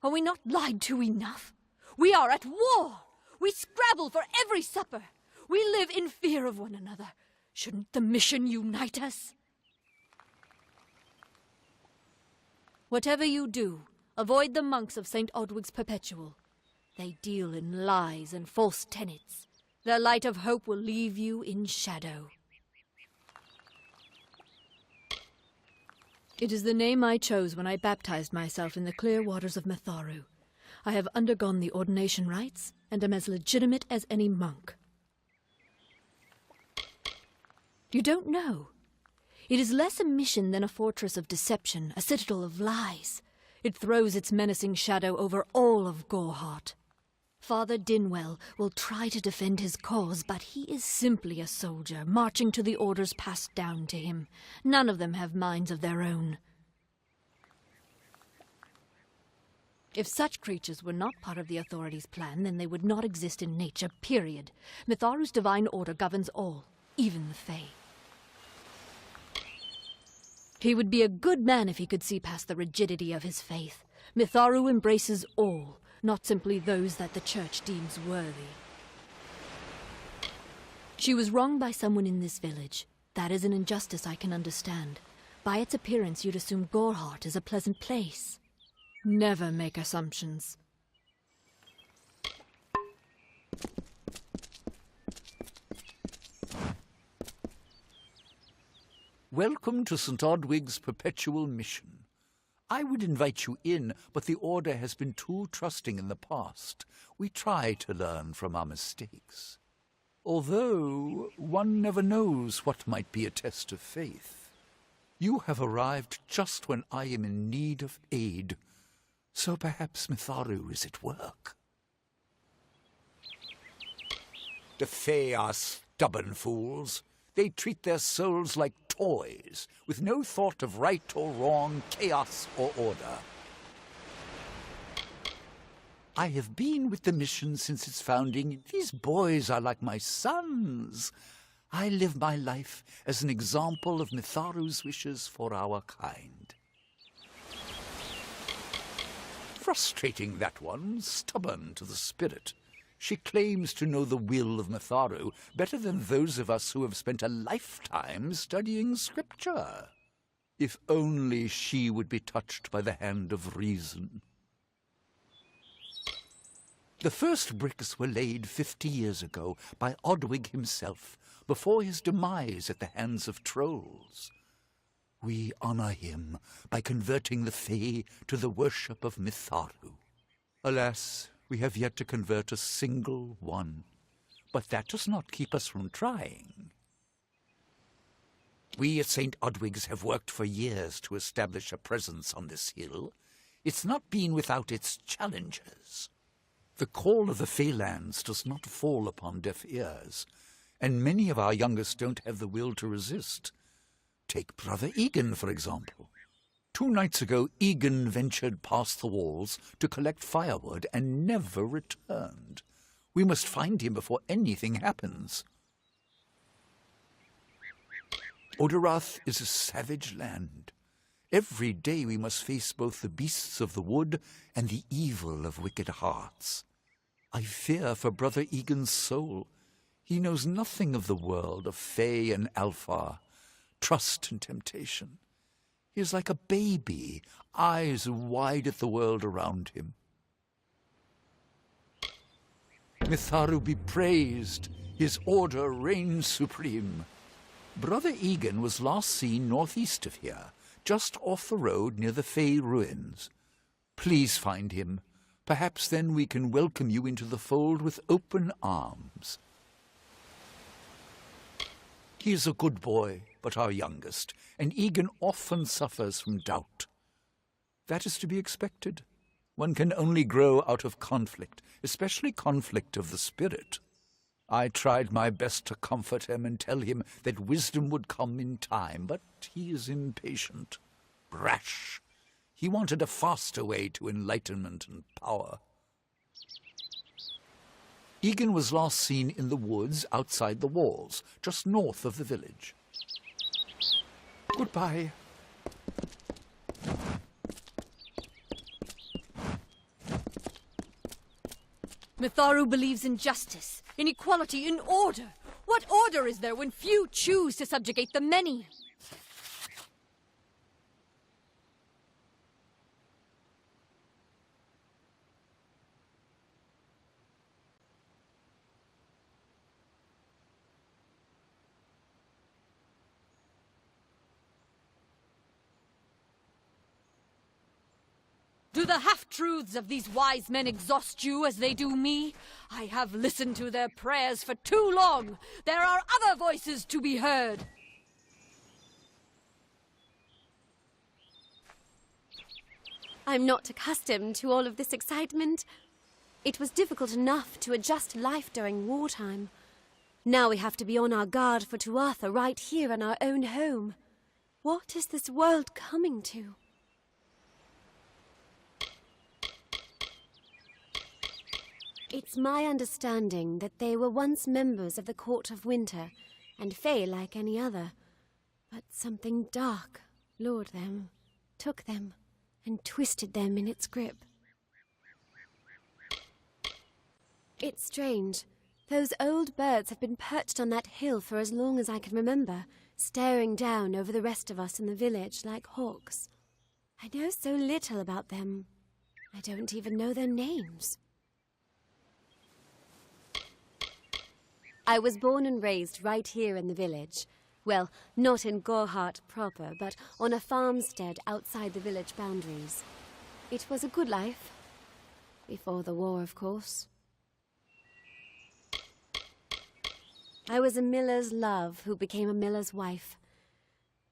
Are we not lied to enough? We are at war. We scrabble for every supper. We live in fear of one another. Shouldn't the mission unite us? Whatever you do, avoid the monks of St. Odwig's Perpetual. They deal in lies and false tenets. Their light of hope will leave you in shadow. It is the name I chose when I baptized myself in the clear waters of Mitharu. I have undergone the ordination rites and am as legitimate as any monk. You don't know. It is less a mission than a fortress of deception, a citadel of lies. It throws its menacing shadow over all of Goreheart. Father Dinwell will try to defend his cause, but he is simply a soldier, marching to the orders passed down to him. None of them have minds of their own. If such creatures were not part of the authorities' plan, then they would not exist in nature, period. Mitharu's divine order governs all, even the Fae. He would be a good man if he could see past the rigidity of his faith. Mitharu embraces all, not simply those that the Church deems worthy. She was wronged by someone in this village. That is an injustice I can understand. By its appearance, you'd assume Goreheart is a pleasant place. Never make assumptions. Welcome to St. Odwig's Perpetual Mission. I would invite you in, but the Order has been too trusting in the past. We try to learn from our mistakes. Although one never knows what might be a test of faith. You have arrived just when I am in need of aid, so perhaps Mitharu is at work. The Fae are stubborn fools. They treat their souls like toys, with no thought of right or wrong, chaos or order. I have been with the mission since its founding. These boys are like my sons. I live my life as an example of Mitharu's wishes for our kind. Frustrating, that one, stubborn to the spirit. She claims to know the will of Mitharu better than those of us who have spent a lifetime studying scripture. If only she would be touched by the hand of reason. The first bricks were laid 50 years ago by Odwig himself, before his demise at the hands of trolls. We honor him by converting the Fae to the worship of Mitharu. Alas, we have yet to convert a single one, but that does not keep us from trying. We at St. Odwig's have worked for years to establish a presence on this hill. It's not been without its challenges. The call of the Faelands does not fall upon deaf ears, and many of our youngest don't have the will to resist. Take Brother Egan, for example. 2 nights ago, Egan ventured past the walls to collect firewood and never returned. We must find him before anything happens. Oderath is a savage land. Every day we must face both the beasts of the wood and the evil of wicked hearts. I fear for Brother Egan's soul. He knows nothing of the world of Fae and Alpha, trust and temptation. He is like a baby, eyes wide at the world around him. Mitharu be praised, his order reigns supreme. Brother Egan was last seen northeast of here, just off the road near the Fae ruins. Please find him. Perhaps then we can welcome you into the fold with open arms. He is a good boy, but our youngest, and Egan often suffers from doubt. That is to be expected. One can only grow out of conflict, especially conflict of the spirit. I tried my best to comfort him and tell him that wisdom would come in time, but he is impatient, brash. He wanted a faster way to enlightenment and power. Egan was last seen in the woods outside the walls, just north of the village. Goodbye. Mitharu believes in justice, in equality, in order. What order is there when few choose to subjugate the many? Do the half-truths of these wise men exhaust you as they do me? I have listened to their prayers for too long. There are other voices to be heard. I'm not accustomed to all of this excitement. It was difficult enough to adjust to life during wartime. Now we have to be on our guard for Tuatha right here in our own home. What is this world coming to? It's my understanding that they were once members of the Court of Winter, and Fae like any other. But something dark lured them, took them, and twisted them in its grip. It's strange. Those old birds have been perched on that hill for as long as I can remember, staring down over the rest of us in the village like hawks. I know so little about them. I don't even know their names. I was born and raised right here in the village. Well, not in Gorhart proper, but on a farmstead outside the village boundaries. It was a good life. Before the war, of course. I was a miller's love who became a miller's wife.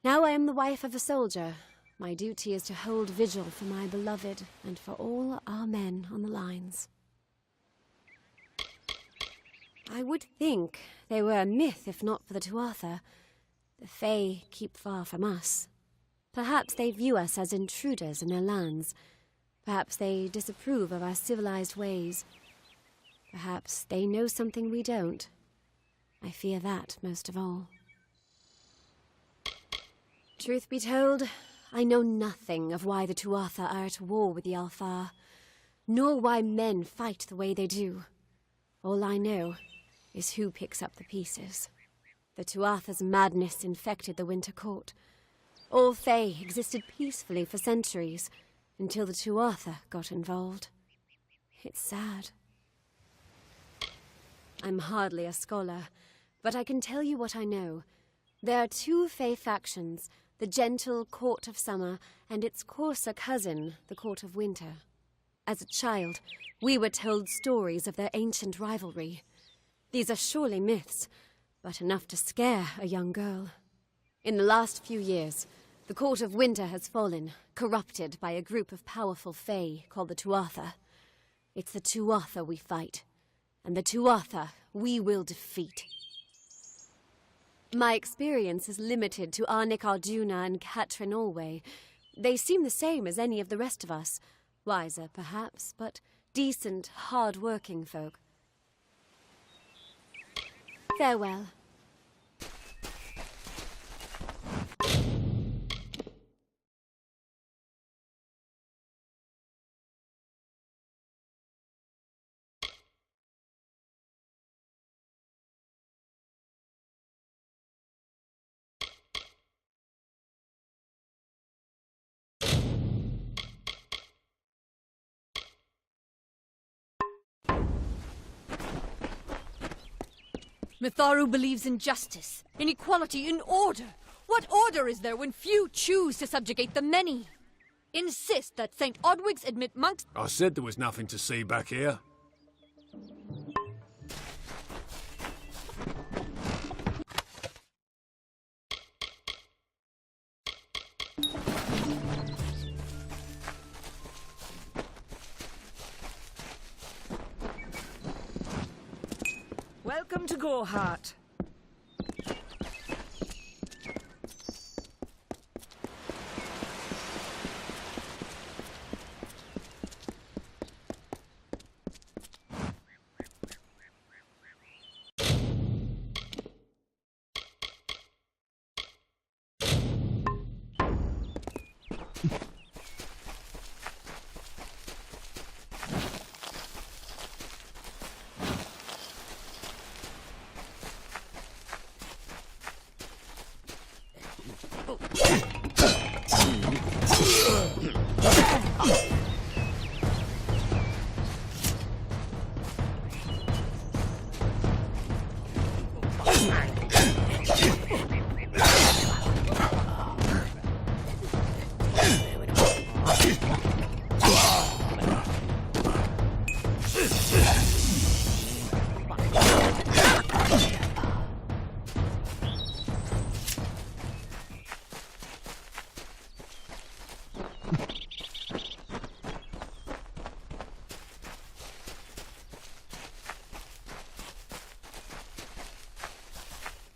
Now I am the wife of a soldier. My duty is to hold vigil for my beloved and for all our men on the lines. I would think they were a myth if not for the Tuatha. The Fae keep far from us. Perhaps they view us as intruders in their lands. Perhaps they disapprove of our civilized ways. Perhaps they know something we don't. I fear that most of all. Truth be told, I know nothing of why the Tuatha are at war with the Alfar, nor why men fight the way they do. All I know is who picks up the pieces. The Tuatha's madness infected the Winter Court. All Fae existed peacefully for centuries, until the Tuatha got involved. It's sad. I'm hardly a scholar, but I can tell you what I know. There are two Fae factions, the gentle Court of Summer and its coarser cousin, the Court of Winter. As a child, we were told stories of their ancient rivalry. These are surely myths, but enough to scare a young girl. In the last few years, the Court of Winter has fallen, corrupted by a group of powerful Fae called the Tuatha. It's the Tuatha we fight, and the Tuatha we will defeat. My experience is limited to Arnik Arjuna and Katrin Allway. They seem the same as any of the rest of us. Wiser, perhaps, but decent, hard-working folk. Farewell. Mitharu believes in justice, in equality, in order. What order is there when few choose to subjugate the many? Insist that St. Odwig's admit monks... I said there was nothing to see back here. Welcome to Gorhart.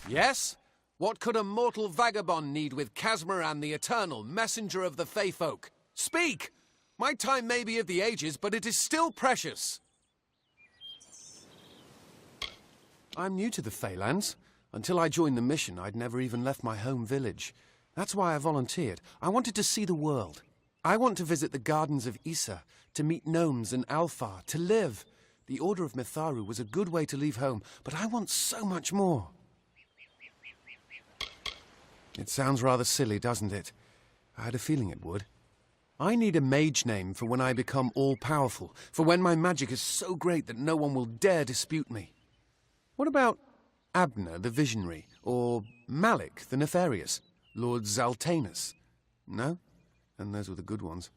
Yes? What could a mortal vagabond need with Casmer and the Eternal, messenger of the Fey folk? Speak! My time may be of the ages, but it is still precious. I'm new to the Feylands. Until I joined the mission, I'd never even left my home village. That's why I volunteered. I wanted to see the world. I want to visit the gardens of Issa, to meet gnomes and Alfar, to live. The Order of Mitharu was a good way to leave home, but I want so much more. It sounds rather silly, doesn't it? I had a feeling it would. I need a mage name for when I become all-powerful, for when my magic is so great that no one will dare dispute me. What about Abner the Visionary, or Malik the Nefarious, Lord Zaltanus? No? And those were the good ones.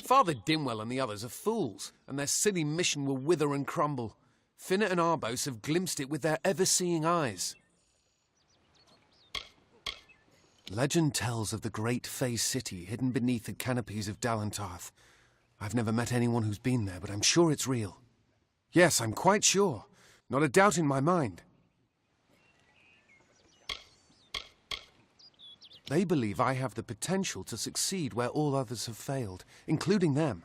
Father Dimwell and the others are fools, and their silly mission will wither and crumble. Finnet and Arbos have glimpsed it with their ever-seeing eyes. Legend tells of the great Fey city hidden beneath the canopies of Dalantarth. I've never met anyone who's been there, but I'm sure it's real. Yes, I'm quite sure. Not a doubt in my mind. They believe I have the potential to succeed where all others have failed, including them.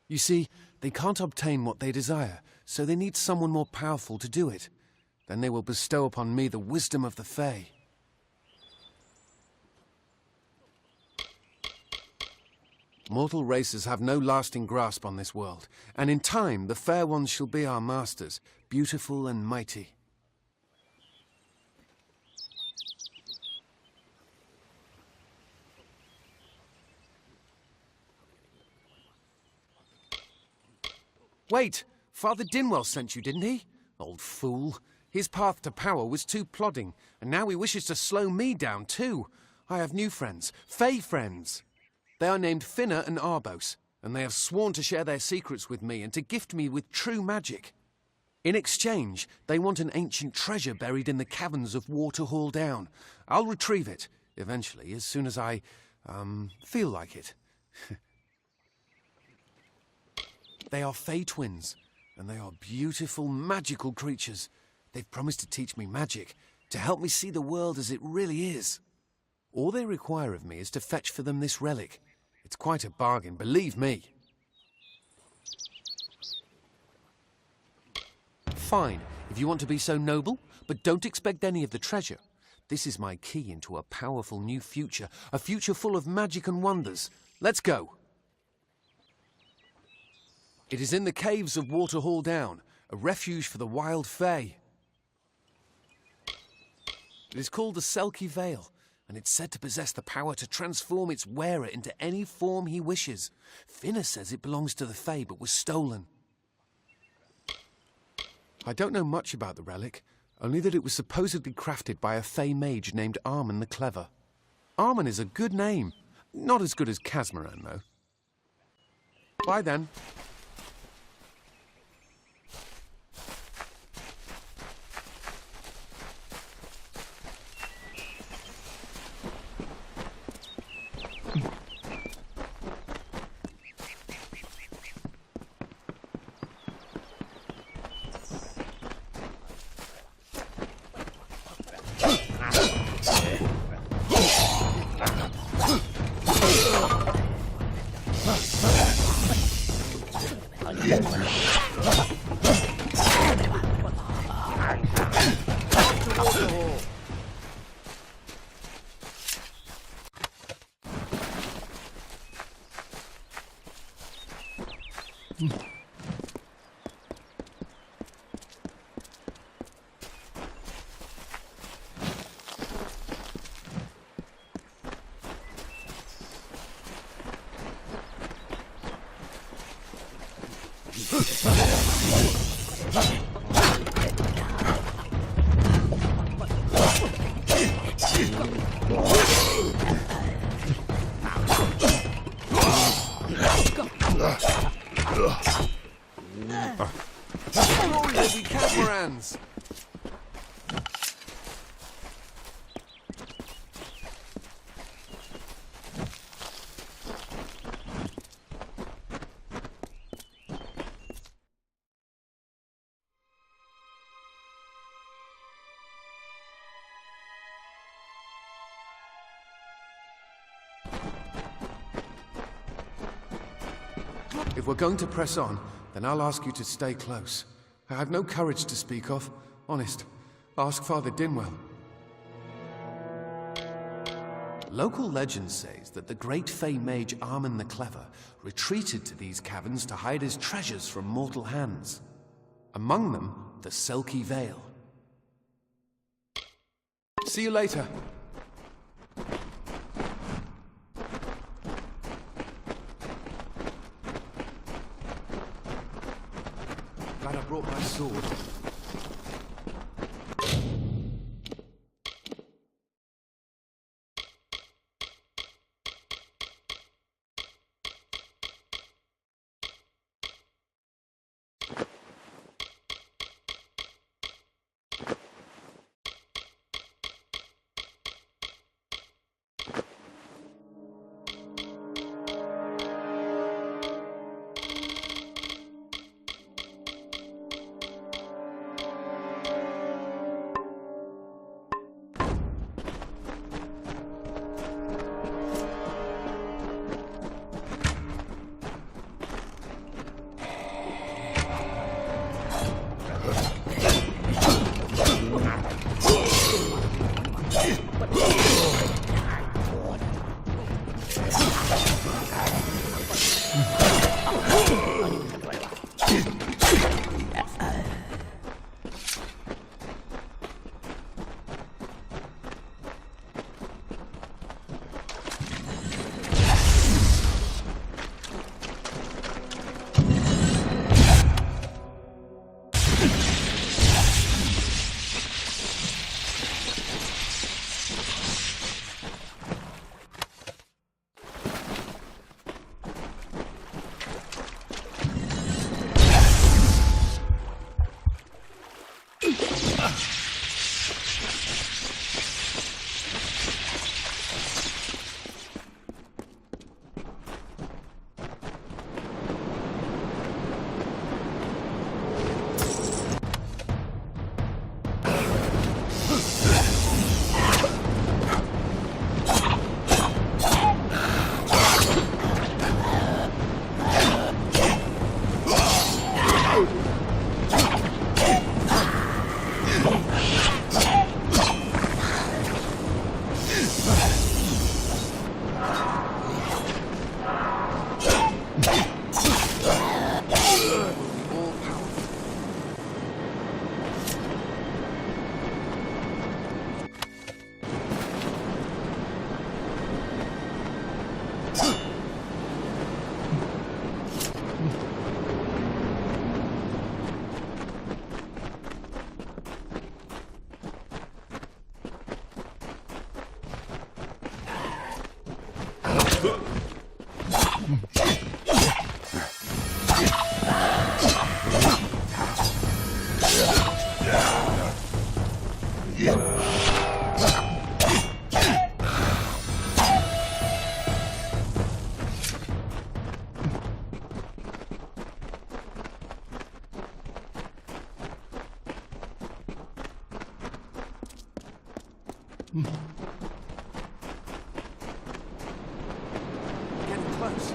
You see, they can't obtain what they desire, so they need someone more powerful to do it. Then they will bestow upon me the wisdom of the Fey. Mortal races have no lasting grasp on this world, and in time the fair ones shall be our masters, beautiful and mighty. Wait! Father Dinwell sent you, didn't he? Old fool. His path to power was too plodding, and now he wishes to slow me down too. I have new friends, Fey friends. They are named Finna and Arbos, and they have sworn to share their secrets with me and to gift me with true magic. In exchange, they want an ancient treasure buried in the caverns of Waterhall Down. I'll retrieve it, eventually, as soon as I, feel like it. They are Fey twins, and they are beautiful, magical creatures. They've promised to teach me magic, to help me see the world as it really is. All they require of me is to fetch for them this relic. It's quite a bargain, believe me. Fine, if you want to be so noble, but don't expect any of the treasure. This is my key into a powerful new future, a future full of magic and wonders. Let's go. It is in the caves of Waterhall Down, a refuge for the wild Fey. It is called the Selkie Vale, and it's said to possess the power to transform its wearer into any form he wishes. Finna says it belongs to the Fey, but was stolen. I don't know much about the relic, only that it was supposedly crafted by a Fey mage named Armen the Clever. Armen is a good name. Not as good as Casmaran, though. Bye then. If we're going to press on, then I'll ask you to stay close. I have no courage to speak of. Honest. Ask Father Dinwell. Local legend says that the great Fey mage Armin the Clever retreated to these caverns to hide his treasures from mortal hands. Among them, the Selkie Veil. See you later. Glad I brought my sword. Getting close.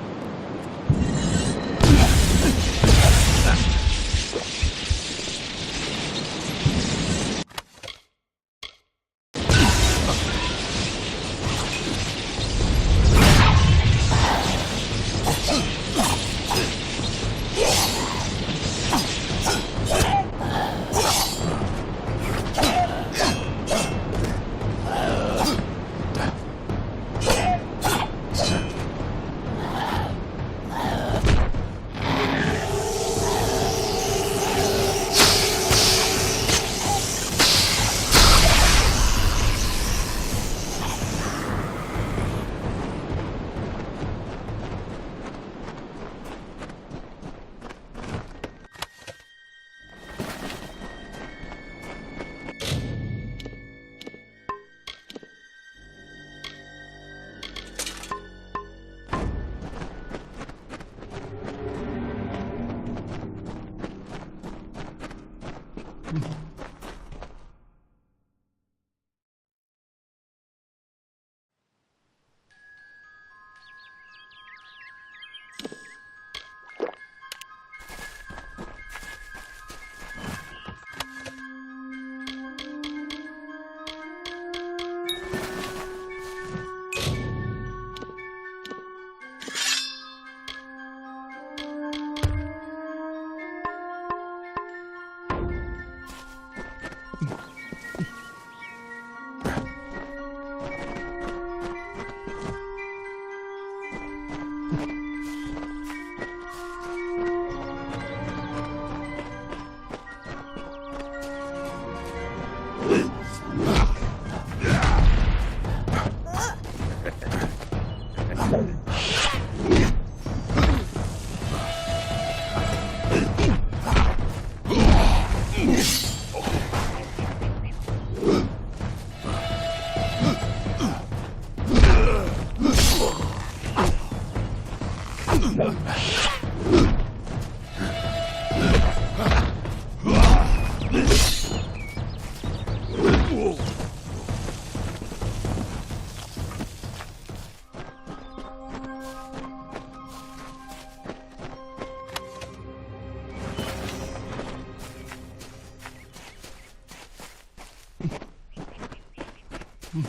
Didn't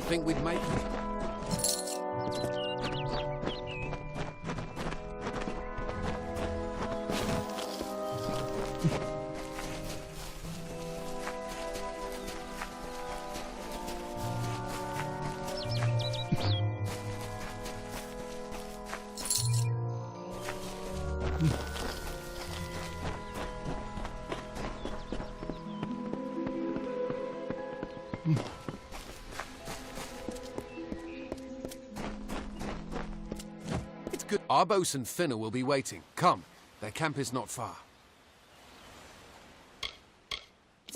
think we'd make it. It's good. Arbos and Finner will be waiting. Come, their camp is not far.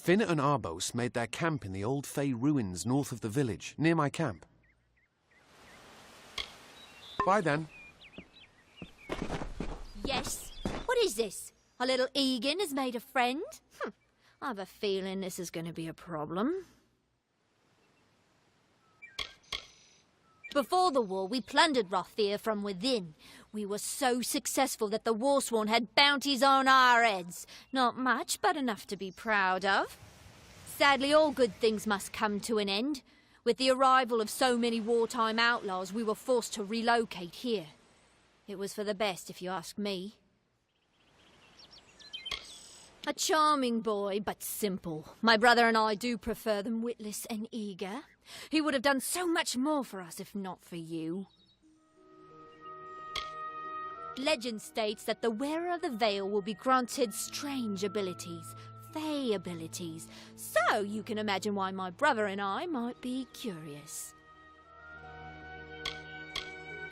Finner and Arbos made their camp in the old Fey ruins north of the village, near my camp. Bye then. Yes? What is this? Our little Egan has made a friend? I have a feeling this is going to be a problem. Before the war, we plundered Rothier from within. We were so successful that the Warsworn had bounties on our heads. Not much, but enough to be proud of. Sadly, all good things must come to an end. With the arrival of so many wartime outlaws, we were forced to relocate here. It was for the best, if you ask me. A charming boy, but simple. My brother and I do prefer them witless and eager. He would have done so much more for us if not for you. Legend states that the wearer of the veil will be granted strange abilities, fey abilities. So you can imagine why my brother and I might be curious.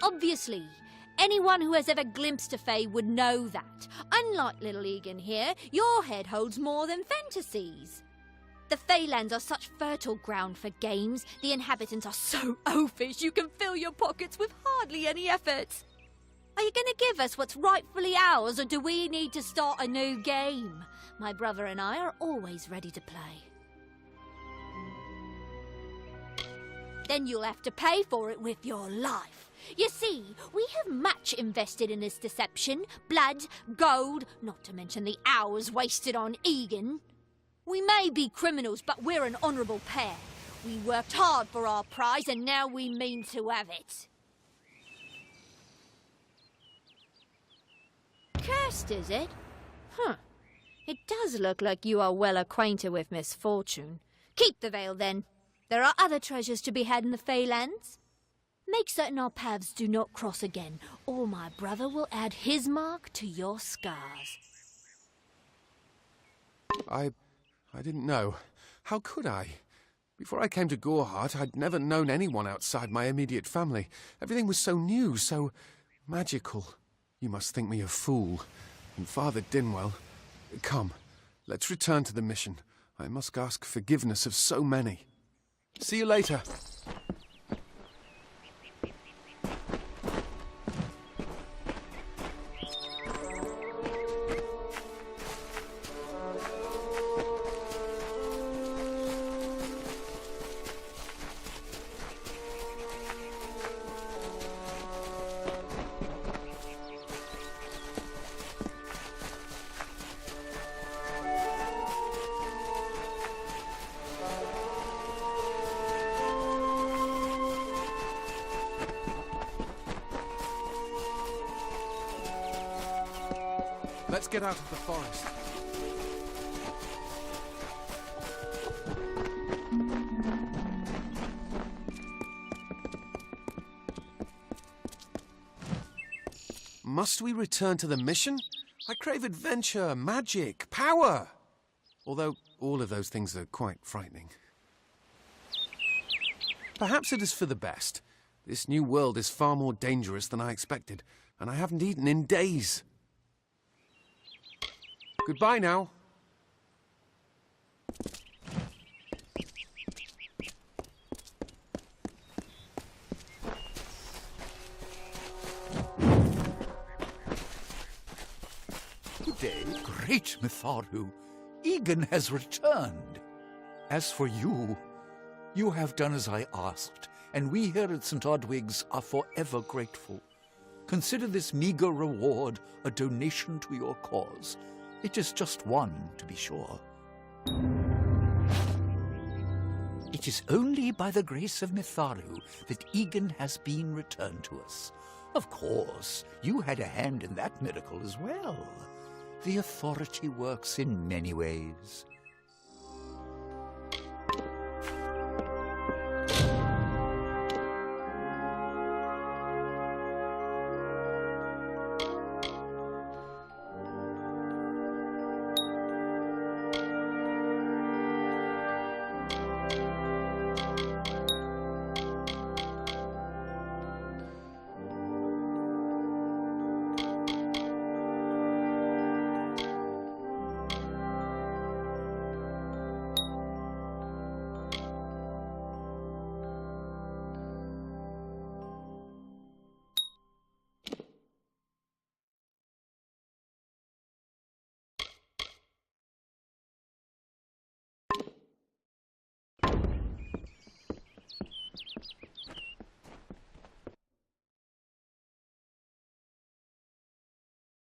Obviously, anyone who has ever glimpsed a fey would know that. Unlike little Egan here, your head holds more than fantasies. The Feylands are such fertile ground for games. The inhabitants are so oafish you can fill your pockets with hardly any effort. Are you going to give us what's rightfully ours, or do we need to start a new game? My brother and I are always ready to play. Then you'll have to pay for it with your life. You see, we have much invested in this deception. Blood, gold, not to mention the hours wasted on Egan. We may be criminals, but we're an honourable pair. We worked hard for our prize, and now we mean to have it. Cursed, is it? It does look like you are well acquainted with misfortune. Keep the veil, then. There are other treasures to be had in the Feylands. Make certain our paths do not cross again, or my brother will add his mark to your scars. I didn't know. How could I? Before I came to Gorehart, I'd never known anyone outside my immediate family. Everything was so new, so magical. You must think me a fool. And Father Dinwell... Come, let's return to the mission. I must ask forgiveness of so many. See you later. Let's get out of the forest. Must we return to the mission? I crave adventure, magic, power. Although all of those things are quite frightening. Perhaps it is for the best. This new world is far more dangerous than I expected, and I haven't eaten in days. Goodbye now. Good day, great Mitharu. Egan has returned. As for you, you have done as I asked, and we here at St. Odwig's are forever grateful. Consider this meager reward a donation to your cause. It is just one, to be sure. It is only by the grace of Mitharu that Egan has been returned to us. Of course, you had a hand in that miracle as well. The authority works in many ways.